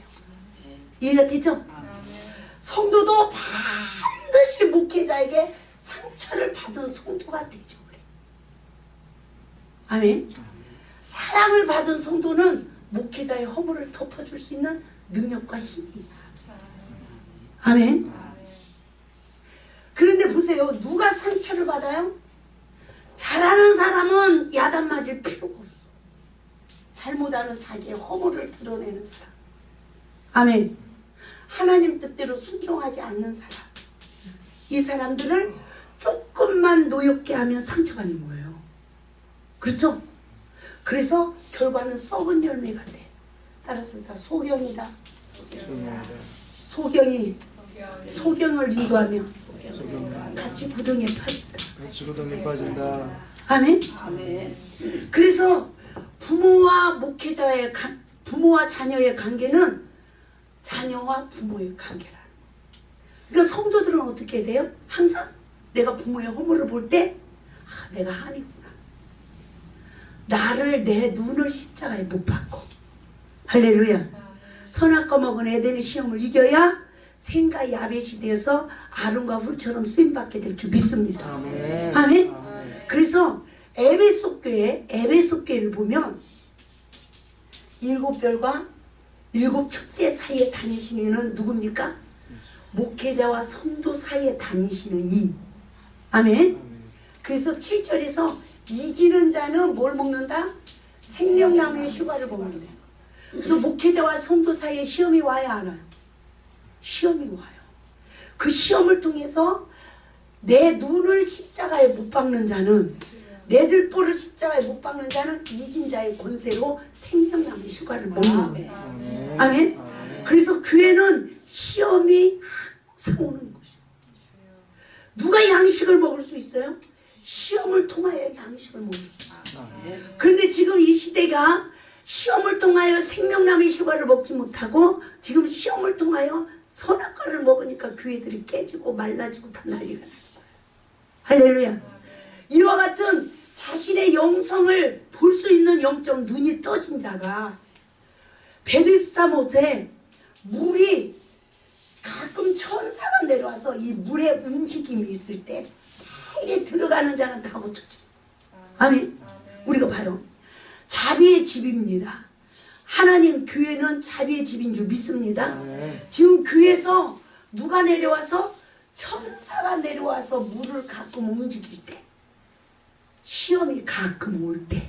S1: 이해가 되죠? 성도도 반드시 목회자에게 상처를 받은 성도가 되죠. 아멘. 사랑을 받은 성도는 목회자의 허물을 덮어줄 수 있는 능력과 힘이 있어요. 아멘. 그런데 보세요. 누가 상처를 받아요? 잘하는 사람은 야단 맞을 필요가 없어. 잘못하는 자기의 허물을 드러내는 사람. 아멘. 하나님 뜻대로 순종하지 않는 사람. 이 사람들을 조금만 노엽게 하면 상처받는 거예요. 그렇죠? 그래서 결과는 썩은 열매가 돼. 따라서 다 소경이다. 소경을 인도하면 같이 구덩이에 빠진다. 아멘. 그래서 부모와 부모와 자녀의 관계는 자녀와 부모의 관계라는 거예요. 그러니까 성도들은 어떻게 돼요? 항상 내가 부모의 허물을 볼 때 내가 한이구나. 나를 내 눈을 십자가에 못 박고. 할렐루야. 선악과 먹은 에덴의 시험을 이겨야 생과 야벳이 되어서 아론과 훌처럼 쓰임받게 될 줄 믿습니다.
S2: 아멘.
S1: 아멘. 그래서 에베소 교회를 보면 7별과 7축대 사이에 다니시는 이는 누굽니까? 목회자와 성도 사이에 다니시는 이. 아멘. 그래서 7절에서 이기는 자는 뭘 먹는다? 생명나무의 실과를 먹는다. 그래서 목회자와 성도 사이에 시험이 와야 하나요? 시험이 와요. 그 시험을 통해서 내 눈을 십자가에 못 박는 자는, 내 들보를 십자가에 못 박는 자는 이긴 자의 권세로 생명나무의 실과를 먹는 거예요. 아멘. 그래서 교회는 시험이 항상 오는 것이에요. 누가 양식을 먹을 수 있어요? 시험을 통하여 양식을 먹을 수 있어요. 그런데 지금 이 시대가 시험을 통하여 생명나무의 실과를 먹지 못하고 지금 시험을 통하여 선악과를 먹으니까 교회들이 깨지고 말라지고 다 난리가 나는 거예요. 할렐루야. 이와 같은 자신의 영성을 볼 수 있는 영적 눈이 떠진 자가 베데스다 못에 물이 가끔 천사가 내려와서 이 물의 움직임이 있을 때 빨리 들어가는 자는 다 고쳐져. 아멘. 우리가 봐요. 자비의 집입니다. 하나님 교회는 자비의 집인 줄 믿습니다. 지금 교회에서 누가 내려와서 천사가 내려와서 물을 가끔 움직일 때, 시험이 가끔 올 때.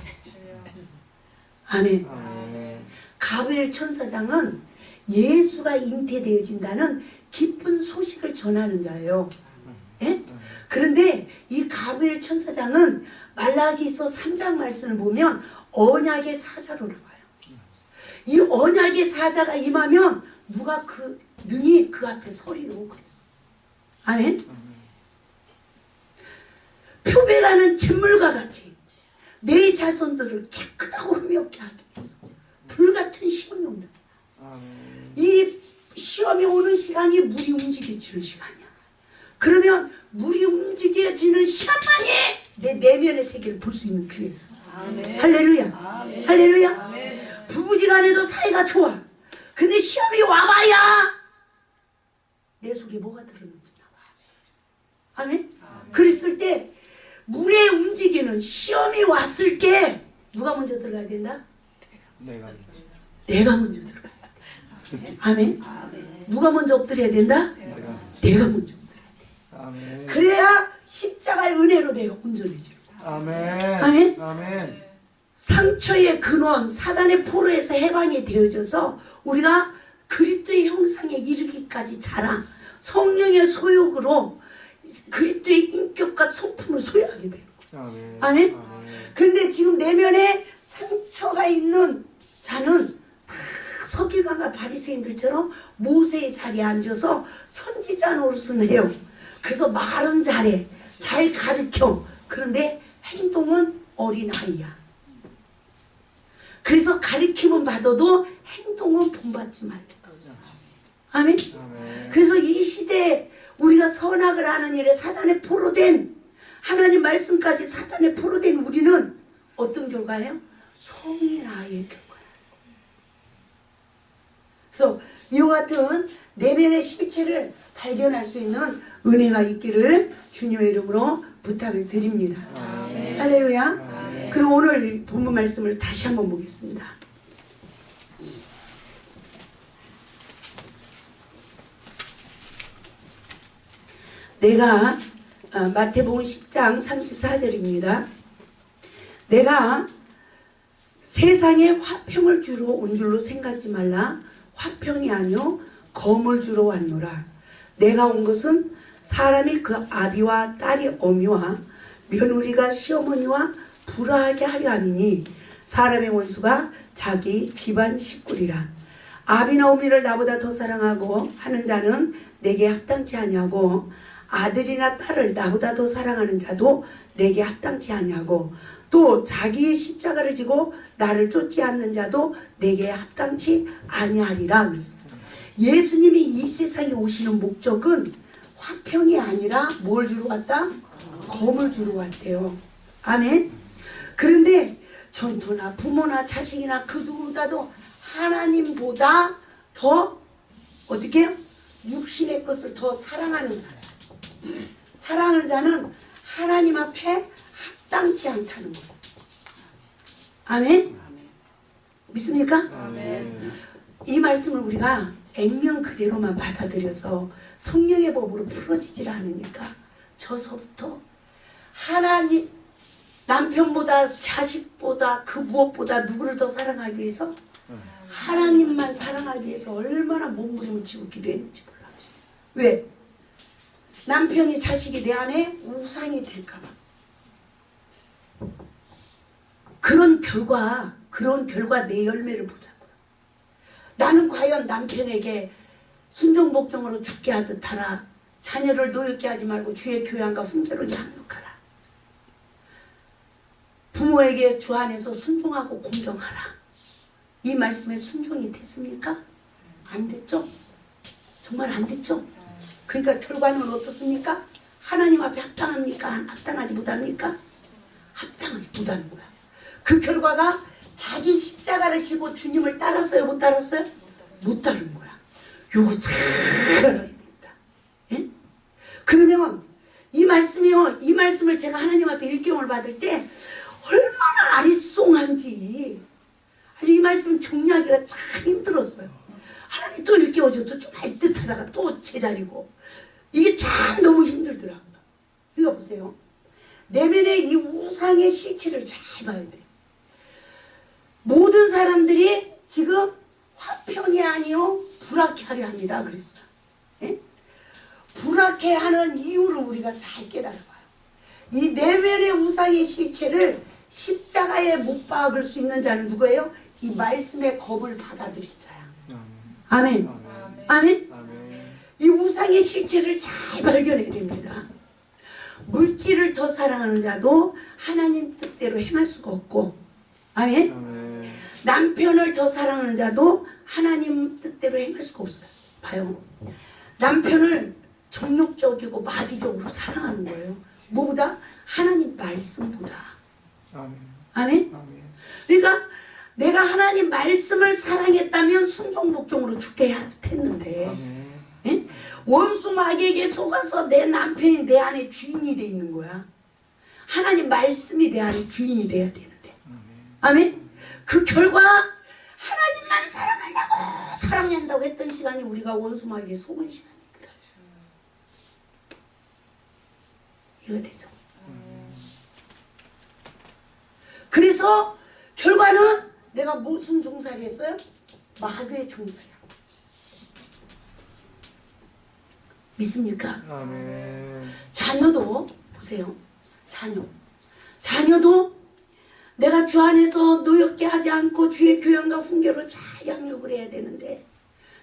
S1: 아멘. 가브리엘 천사장은 예수가 잉태되어진다는 기쁜 소식을 전하는 자예요. 예? 그런데 이 가브리엘 천사장은 말라기서 3장 말씀을 보면 언약의 사자로 나와요. 이 언약의 사자가 임하면 누가 능히 그 앞에 서리고 그랬어. 아멘. 표백하는 잿물과 같이 내 자손들을 깨끗하고 흠없게 하기 위해서 불같은 시험이 온다. 이 시험이 오는 시간이 물이 움직여지는 시간이야. 그러면 물이 움직여지는 시간만이 내 내면의 세계를 볼 수 있는 기회야. 할렐루야. 아멘. 할렐루야. 아멘. 부부지간에도 사이가 좋아. 근데 시험이 와봐야 내 속에 뭐가 들었는지 나와. 아멘. 그랬을 때 물에 움직이는 시험이 왔을 때 누가 먼저 들어가야 된다? 내가 먼저 들어가야 돼. 아멘. 누가 먼저 엎드려야 된다? 내가 먼저 엎드려야 돼. 그래야 십자가의 은혜로 내가 온전해져. 아멘. 아멘. 상처의 근원, 사단의 포로에서 해방이 되어져서 우리가 그리스도의 형상에 이르기까지 자라 성령의 소욕으로 그리스도의 인격과 성품을 소유하게 되는 거예요.
S2: 아멘.
S1: 아멘? 그런데 지금 내면에 상처가 있는 자는 다 서기관과 바리새인들처럼 모세의 자리에 앉아서 선지자 노릇을 해요. 그래서 말은 잘해, 잘 가르쳐. 그런데 행동은 어린아이야. 그래서 가르침은 받아도 행동은 본받지 말자. 아멘?
S2: 아멘.
S1: 그래서 이 시대에 우리가 선악을 하는 일에 사단에 포로된, 하나님 말씀까지 사단에 포로된 우리는 어떤 결과예요? 성인 아이의 결과예요. 그래서 이와 같은 내면의 실체를 발견할 수 있는 은혜가 있기를 주님의 이름으로 부탁을 드립니다.
S2: 아멘.
S1: 할렐루야.
S2: 아멘.
S1: 그럼 오늘 본문 말씀을 다시 한번 보겠습니다. 내가 마태복음 10장 34절입니다. 내가 세상에 화평을 주러 온 줄로 생각지 말라. 화평이 아니요 검을 주러 왔노라. 내가 온 것은 사람이 그 아비와 딸이 어미와 며느리가 시어머니와 불화하게 하려 함이니 사람의 원수가 자기 집안 식구리라. 아비나 어미를 나보다 더 사랑하고 하는 자는 내게 합당치 아니하고 아들이나 딸을 나보다 더 사랑하는 자도 내게 합당치 아니하고 또 자기의 십자가를 지고 나를 쫓지 않는 자도 내게 합당치 아니하리라 그랬어요. 예수님이 이 세상에 오시는 목적은 화평이 아니라 뭘 주러 왔다? 검을 주러 왔대요. 아멘. 그런데 전토나 부모나 자식이나 그 누구보다도 하나님보다 더 어떻게 해요? 육신의 것을 더 사랑하는 자예요. 사랑하는 자는 하나님 앞에 합당치 않다는 거예요. 아멘? 믿습니까?
S2: 아멘.
S1: 이 말씀을 우리가 액면 그대로만 받아들여서 성령의 법으로 풀어지질 않으니까 저서부터 하나님, 남편보다 자식보다 그 무엇보다 누구를 더 사랑하기 위해서 하나님만 사랑하기 위해서 얼마나 몸부림을 치고 기도했는지 몰라요. 왜? 남편이 자식이 내 안에 우상이 될까봐. 그런 결과 내 열매를 보자고요. 나는 과연 남편에게 순종복종으로 죽게 하듯 하라. 자녀를 노엽게 하지 말고 주의 교양과 훈계로 양육하라. 부모에게 주 안에서 순종하고 공경하라. 이 말씀에 순종이 됐습니까? 안 됐죠? 정말 안 됐죠? 그러니까 결과는 어떻습니까? 하나님 앞에 합당합니까? 합당하지 못합니까? 합당하지 못하는 거야. 그 결과가 자기 십자가를 지고 주님을 따랐어요? 못 따랐어요? 못 따른 거야. 요거 잘 알아야 됩니다. 예? 그러면 이 말씀이요, 이 말씀을 제가 하나님 앞에 일경을 받을 때 얼마나 아리송한지 아주 이 말씀 정리하기가 참 힘들었어요. 하나님 또 일깨워줘도 좀 알듯하다가 또 제자리고 이게 참 너무 힘들더라고요. 이거 보세요. 내면의 이 우상의 실체를 잘 봐야 돼. 모든 사람들이 지금 화평이 아니요 불화케 하려 합니다. 그랬어요. 예? 불화케 하는 이유를 우리가 잘 깨달아봐요. 이 내면의 우상의 실체를 십자가에 못 박을 수 있는 자는 누구예요? 이 말씀의 겁을 받아들인 자야. 아멘. 아멘.
S2: 아멘.
S1: 이 우상의 실체를 잘 발견해야 됩니다. 물질을 더 사랑하는 자도 하나님 뜻대로 행할 수가 없고, 아멘.
S2: 아멘.
S1: 남편을 더 사랑하는 자도 하나님 뜻대로 행할 수가 없어요. 봐요. 남편을 정욕적이고 마귀적으로 사랑하는 거예요. 뭐보다? 하나님 말씀보다.
S2: 아멘.
S1: 아멘.
S2: 아멘.
S1: 그러니까 내가 하나님 말씀을 사랑했다면 순종복종으로 죽게 했는데
S2: 아멘.
S1: 예? 원수 마귀에게 속아서 내 남편이 내 안에 주인이 돼 있는 거야. 하나님 말씀이 내 안에 주인이 돼야 되는데. 아멘. 그 결과 하나님만 사랑한다고 했던 시간이 우리가 원수 마귀에 속은 시간이거든. 이거 되죠? 그래서 결과는 내가 무슨 종살이 했어요? 마귀의 종살이야. 믿습니까?
S2: 아멘.
S1: 자녀도 보세요. 자녀도 내가 주 안에서 노엽게 하지 않고 주의 교양과 훈계로 잘 양육을 해야 되는데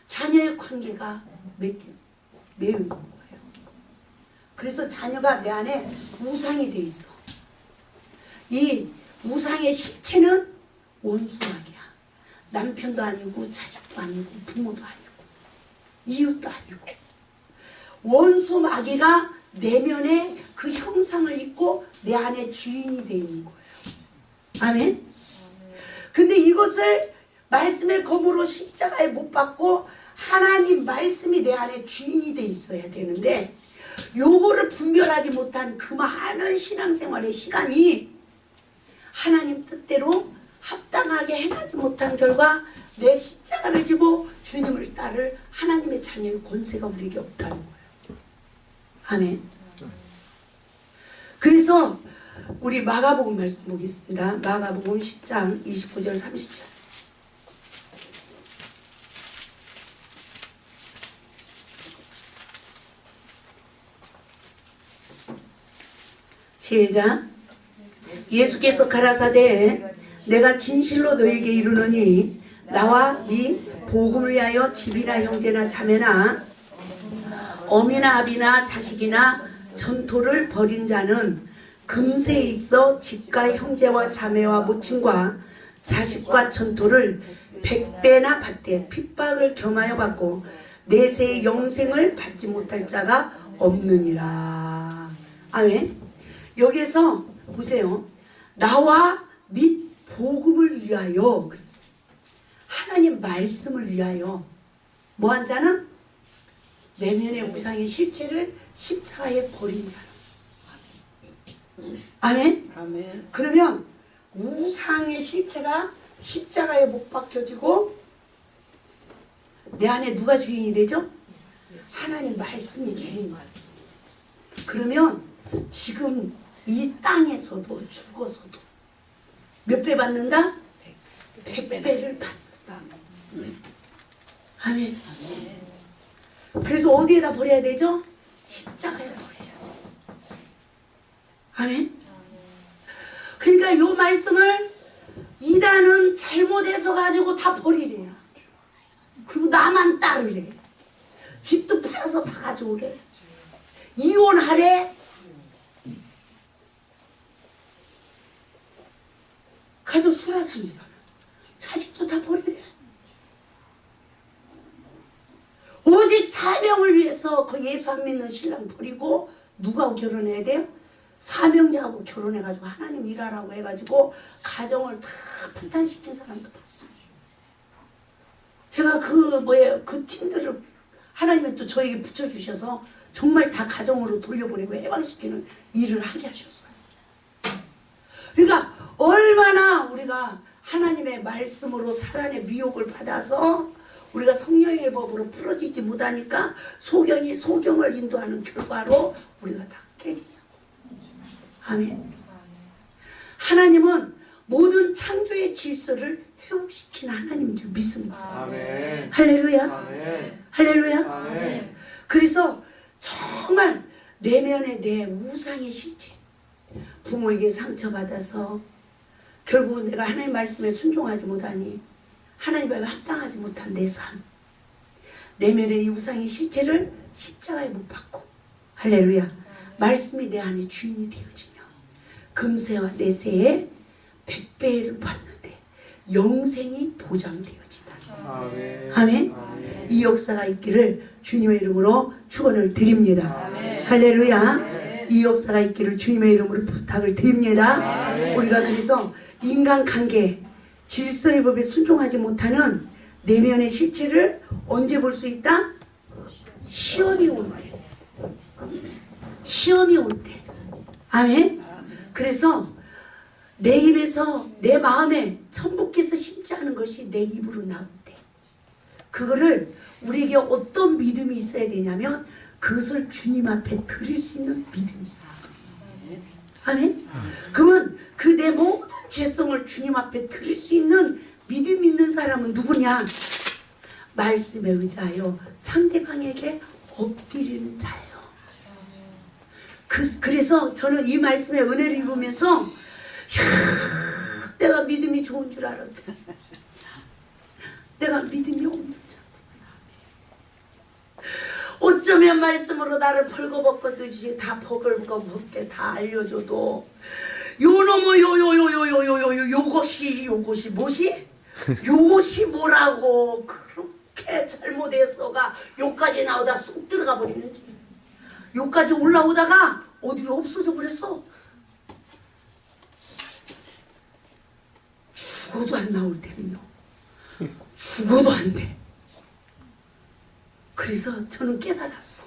S1: 자녀의 관계가 매우 거예요. 그래서 자녀가 내 안에 우상이 돼 있어. 이 우상의 실체는 원수막이야. 남편도 아니고 자식도 아니고 부모도 아니고 이웃도 아니고 원수마귀가 내면에 그 형상을 입고 내 안에 주인이 되어 있는 거예요. 아멘. 근데 이것을 말씀의 검으로 십자가에 못 박고 하나님 말씀이 내 안에 주인이 돼 있어야 되는데 요거를 분별하지 못한 그 많은 신앙생활의 시간이 하나님 뜻대로 합당하게 행하지 못한 결과 내 십자가를 지고 주님을 따를 하나님의 자녀의 권세가 우리에게 없다는 거예요. 아멘. 그래서 우리 마가복음 말씀 보겠습니다. 마가복음 10장 29절 30절. 시작. 예수께서 가라사대 내가 진실로 너에게 이르노니 나와 네 복음을 위하여 집이나 형제나 자매나 어미나 아비나 자식이나 전토를 벌인 자는 금세에 있어 집과 형제와 자매와 모친과 자식과 전토를 100배나 받되 핍박을 겸하여 받고 내세의 영생을 받지 못할 자가 없느니라. 아멘. 여기에서 보세요. 나와 및 복음을 위하여 그랬어요. 하나님 말씀을 위하여 뭐한 자는 내면의 우상의 실체를 십자가에 버린 자는. 아멘.
S3: 아멘.
S1: 그러면 우상의 실체가 십자가에 못 박혀지고 내 안에 누가 주인이 되죠? 하나님 말씀이 주인. 그러면 지금 이 땅에서도 죽어서도 몇 배 받는다? 100배를 받는다. 아멘. 그래서 어디에다 버려야 되죠? 십자가에 버려요. 아멘. 그러니까 이 말씀을 이단은 잘못해서 가지고 다 버리래요. 그리고 나만 따르래. 집도 팔아서 다 가져오래. 이혼하래. 가도 수라상이잖아. 자식도 다 버리래. 오직 사명을 위해서 그 예수 안 믿는 신랑 버리고 누가 결혼해야 돼요? 사명자하고 결혼해가지고 하나님 일하라고 해가지고 가정을 다 판단시킨 사람도 봤어요. 제가 그 팀들을 하나님이 또 저에게 붙여주셔서 정말 다 가정으로 돌려보내고 해방시키는 일을 하게 하셨어요. 그러니까 얼마나 우리가 하나님의 말씀으로 사단의 미혹을 받아서 우리가 성령의 법으로 풀어지지 못하니까 소경이 소경을 인도하는 결과로 우리가 다 깨지냐고. 아멘. 하나님은 모든 창조의 질서를 회복시키는 하나님인 줄 믿습니다.
S2: 아멘.
S1: 할렐루야.
S2: 아멘.
S1: 할렐루야.
S2: 아멘.
S1: 그래서 정말 내면의 내 우상의 실체, 부모에게 상처받아서 결국은 내가 하나님 말씀에 순종하지 못하니 하나님 앞에 합당하지 못한 내 삶, 내면의 이 우상의 실체를 십자가에 못 박고 할렐루야 말씀이 내 안에 주인이 되어지며 금세와 내세에 100배를 받는데 영생이 보장되어지다.
S2: 아멘.
S1: 아멘.
S2: 아멘.
S1: 이 역사가 있기를 주님의 이름으로 축원을 드립니다.
S2: 아멘.
S1: 할렐루야.
S2: 아멘.
S1: 이 역사가 있기를 주님의 이름으로 부탁을 드립니다.
S2: 아멘.
S1: 우리가 그래서 인간관계 질서의 법에 순종하지 못하는 내면의 실체를 언제 볼 수 있다? 시험이 올 때. 시험이 올 때. 아멘. 그래서 내 입에서 내 마음에 천부께서 심지 않은 것이 내 입으로 나올 때 그거를 우리에게 어떤 믿음이 있어야 되냐면 그것을 주님 앞에 드릴 수 있는 믿음이 있어요. 아멘. 그러면 그 내 모든 죄성을 주님 앞에 드릴 수 있는 믿음 있는 사람은 누구냐? 말씀에 의지하여 상대방에게 엎드리는 자예요. 그래서 저는 이 말씀에 은혜를 입으면서 내가 믿음이 좋은 줄 알았대. 내가 믿음이 없는 자. 어쩌면 말씀으로 나를 벌거벗거듯이 다 벌거벗게 다 알려줘도 요것이 요것이 뭐라고 그렇게 잘못했어가 요까지 나오다 쏙 들어가 버리는지 요까지 올라오다가 어디로 없어져 버렸어. 죽어도 안 나올 때는요. 죽어도 안 돼. 그래서 저는 깨달았어.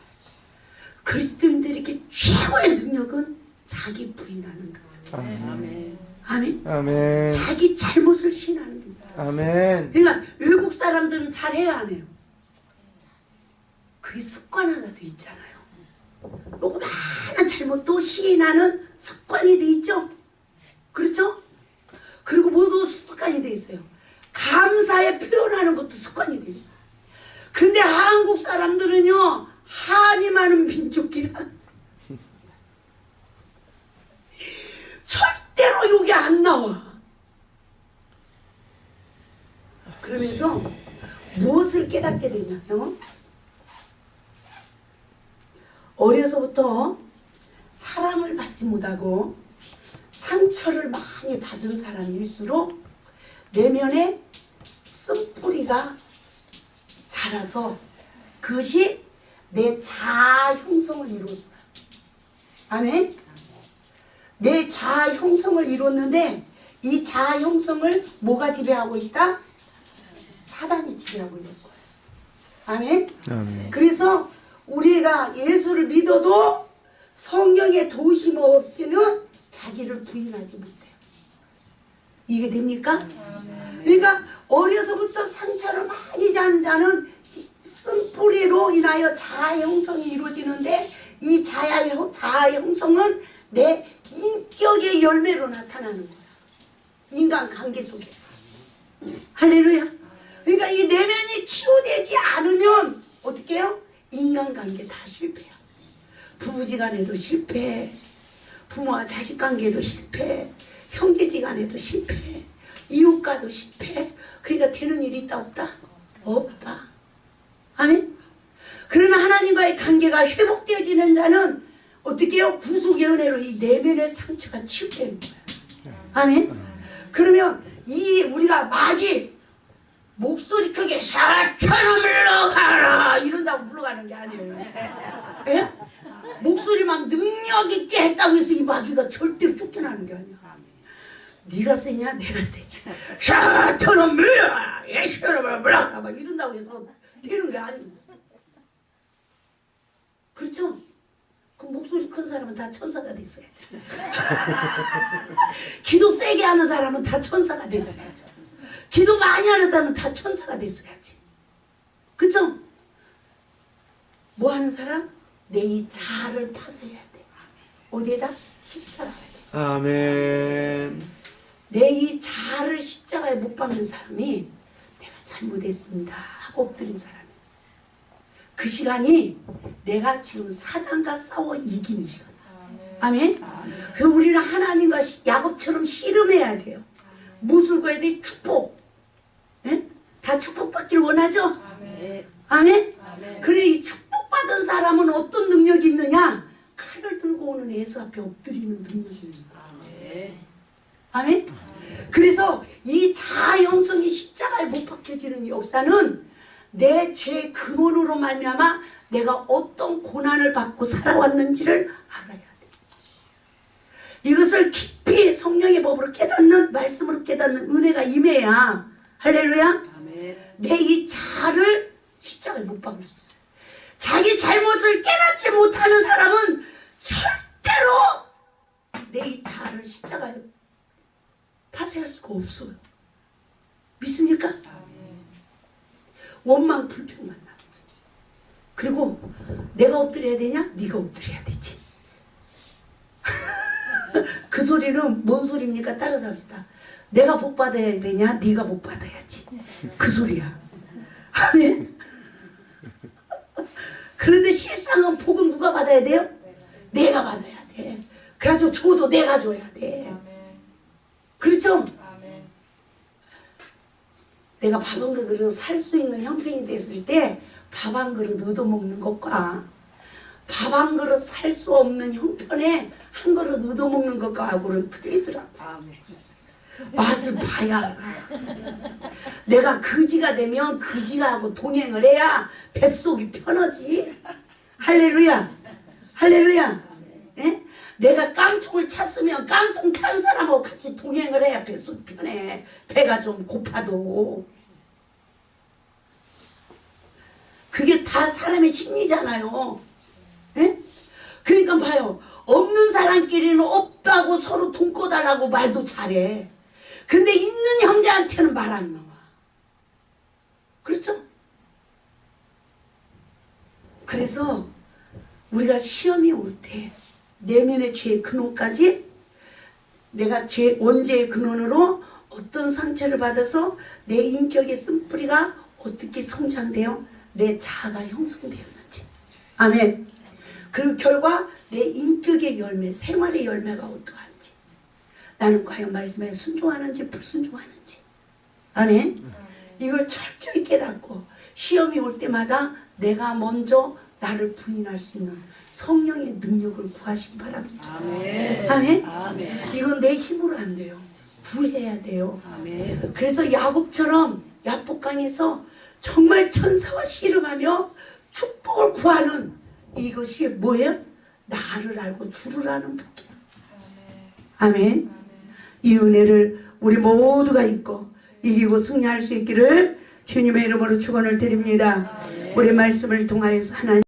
S1: 그리스도인들에게 최고의 능력은 자기 부인하는 거예요.
S2: 아멘.
S1: 아멘.
S2: 아멘.
S1: 자기 잘못을 신하는 거예요.
S2: 아멘.
S1: 그러니까 외국 사람들은 잘해요, 안 해요? 그게 습관화가 돼 있잖아요. 조그마한 잘못도 시인하는 습관이 돼 있죠. 그렇죠? 그리고 모두 습관이 돼 있어요. 감사에 표현하는 것도 습관이 돼 있어요. 근데 한국 사람들은요, 한이 많은 민족이라 절대로 욕이 안 나와. 그러면서 무엇을 깨닫게 되냐면 어려서부터 사랑을 받지 못하고 상처를 많이 받은 사람일수록 내면에 쓴뿌리가 자라서 그것이 내 자아 형성을 이뤘어요. 아멘? 내 자아 형성을 이뤘는데 이 자아 형성을 뭐가 지배하고 있다? 사단이 지배하고 있는 거예요. 아멘?
S2: 아멘.
S1: 그래서 우리가 예수를 믿어도 성령의 도우심 없이는 자기를 부인하지 못해요. 이게 됩니까? 그러니까 어려서부터 상처를 많이 잔 자는 쓴뿌리로 인하여 자아 형성이 이루어지는데 이 자아 형성은 내 인격의 열매로 나타나는 거야. 인간관계 속에서. 할렐루야. 그러니까 이 내면이 치유되지 않으면 어떻게 해요? 인간관계 다 실패야. 부부지간에도 실패, 부모와 자식관계도 실패, 형제지간에도 실패, 이웃과도 실패. 그러니까 되는 일이 있다 없다? 없다. 아멘? 그러면 하나님과의 관계가 회복되어지는 자는 어떻게 해요? 구속의 은혜로 이 내면의 상처가 치유되는 거야. 아멘? 그러면 이 우리가 마귀 목소리 크게 사탄아 물러가라 이런다고 물러가는 게 아니에요. 예? 목소리만 능력 있게 했다고 해서 이 마귀가 절대로 쫓겨나는 게 아니야. 네가 세냐 내가 세지. 사탄아 물러가라 예수를 물러가라 막 이런다고 해서 되는 게 아니야. 그렇죠? 그럼 목소리 큰 사람은 다 천사가 됐어야지. 기도 세게 하는 사람은 다 천사가 됐어야지. 기도 많이 하는 사람은 다 천사가 됐어야지. 그쵸? 뭐 하는 사람? 내 이 자아를 파쇄해야 돼. 어디에다? 십자가에.
S2: 아멘.
S1: 내 이 자아를 십자가에 못 박는 사람이 내가 잘못했습니다 하고 엎드린 사람이야. 그 시간이 내가 지금 사단과 싸워 이기는 시간이야. 아멘? 그래서 우리는 하나님과 야곱처럼 씨름해야 돼요. 무엇을 구해야 돼? 축복. 네? 다 축복받기를 원하죠? 아멘? 아멘? 그래 이 축복받은 사람은 어떤 능력이 있느냐? 칼을 들고 오는 예수 앞에 엎드리는 능력이 있는 거야. 아멘? 그래서 이 자아 형성이 십자가에 못 박혀지는 역사는 내 죄 근원으로 말미암아 내가 어떤 고난을 받고 살아왔는지를 알아야 돼. 이것을 깊이 성령의 법으로 깨닫는 말씀으로 깨닫는 은혜가 임해야 할렐루야. 내 이 자아를 십자가에 못 박을 수 있어요. 자기 잘못을 깨닫지 못하는 사람은 절대로 내 이 자아를 십자가에 파쇄할 수가 없어요. 믿습니까? 원망 불평만 나오지. 그리고 내가 엎드려야 되냐? 네가 엎드려야 되지. 그 소리는 뭔 소리입니까? 따라서 합시다. 내가 복 받아야 되냐? 네가 복 받아야지. 그 소리야. 아멘. 그런데 실상은 복은 누가 받아야 돼요? 내가 받아야 돼. 그래가지고 줘도 내가 줘야 돼. 그렇죠? 내가 밥 한 그릇 살 수 있는 형편이 됐을 때 밥 한 그릇 얻어먹는 것과 밥 한 그릇 살 수 없는 형편에 한 그릇 얻어먹는 것과하고는 틀리더라고. 맛을 봐야 알아. 내가 거지가 되면 거지하고 동행을 해야 뱃속이 편하지. 할렐루야. 할렐루야. 예? 내가 깡통을 찼으면 깡통 찬 사람하고 같이 동행을 해야 뱃속이 편해. 배가 좀 고파도. 그게 다 사람의 심리잖아요. 예? 그러니까 봐요. 없는 사람끼리는 없다고 서로 돈 꺼달라고 말도 잘해. 근데 있는 형제한테는 말 안 나와. 그렇죠? 그래서 우리가 시험이 올 때 내면의 죄의 근원까지 내가 죄 원죄의 근원으로 어떤 상처를 받아서 내 인격의 쓴뿌리가 어떻게 성장돼요? 내 자아가 형성되었는지. 아멘. 그 결과 내 인격의 열매, 생활의 열매가 어떠한지. 나는 과연 말씀에 순종하는지 불순종하는지. 아멘. 이걸 철저히 깨닫고 시험이 올 때마다 내가 먼저 나를 부인할 수 있는 성령의 능력을 구하시기 바랍니다.
S2: 아멘.
S1: 아멘.
S2: 아멘.
S1: 이건 내 힘으로 안 돼요. 구해야 돼요.
S2: 아멘.
S1: 그래서 야곱처럼 야복강에서 정말 천사와 씨름하며 축복을 구하는 이것이 뭐예요? 나를 알고 주를 아는 복이야. 아멘. 이 은혜를 우리 모두가 잊고 이기고 승리할 수 있기를 주님의 이름으로 축원을 드립니다. 우리 말씀을 통하여서 하나님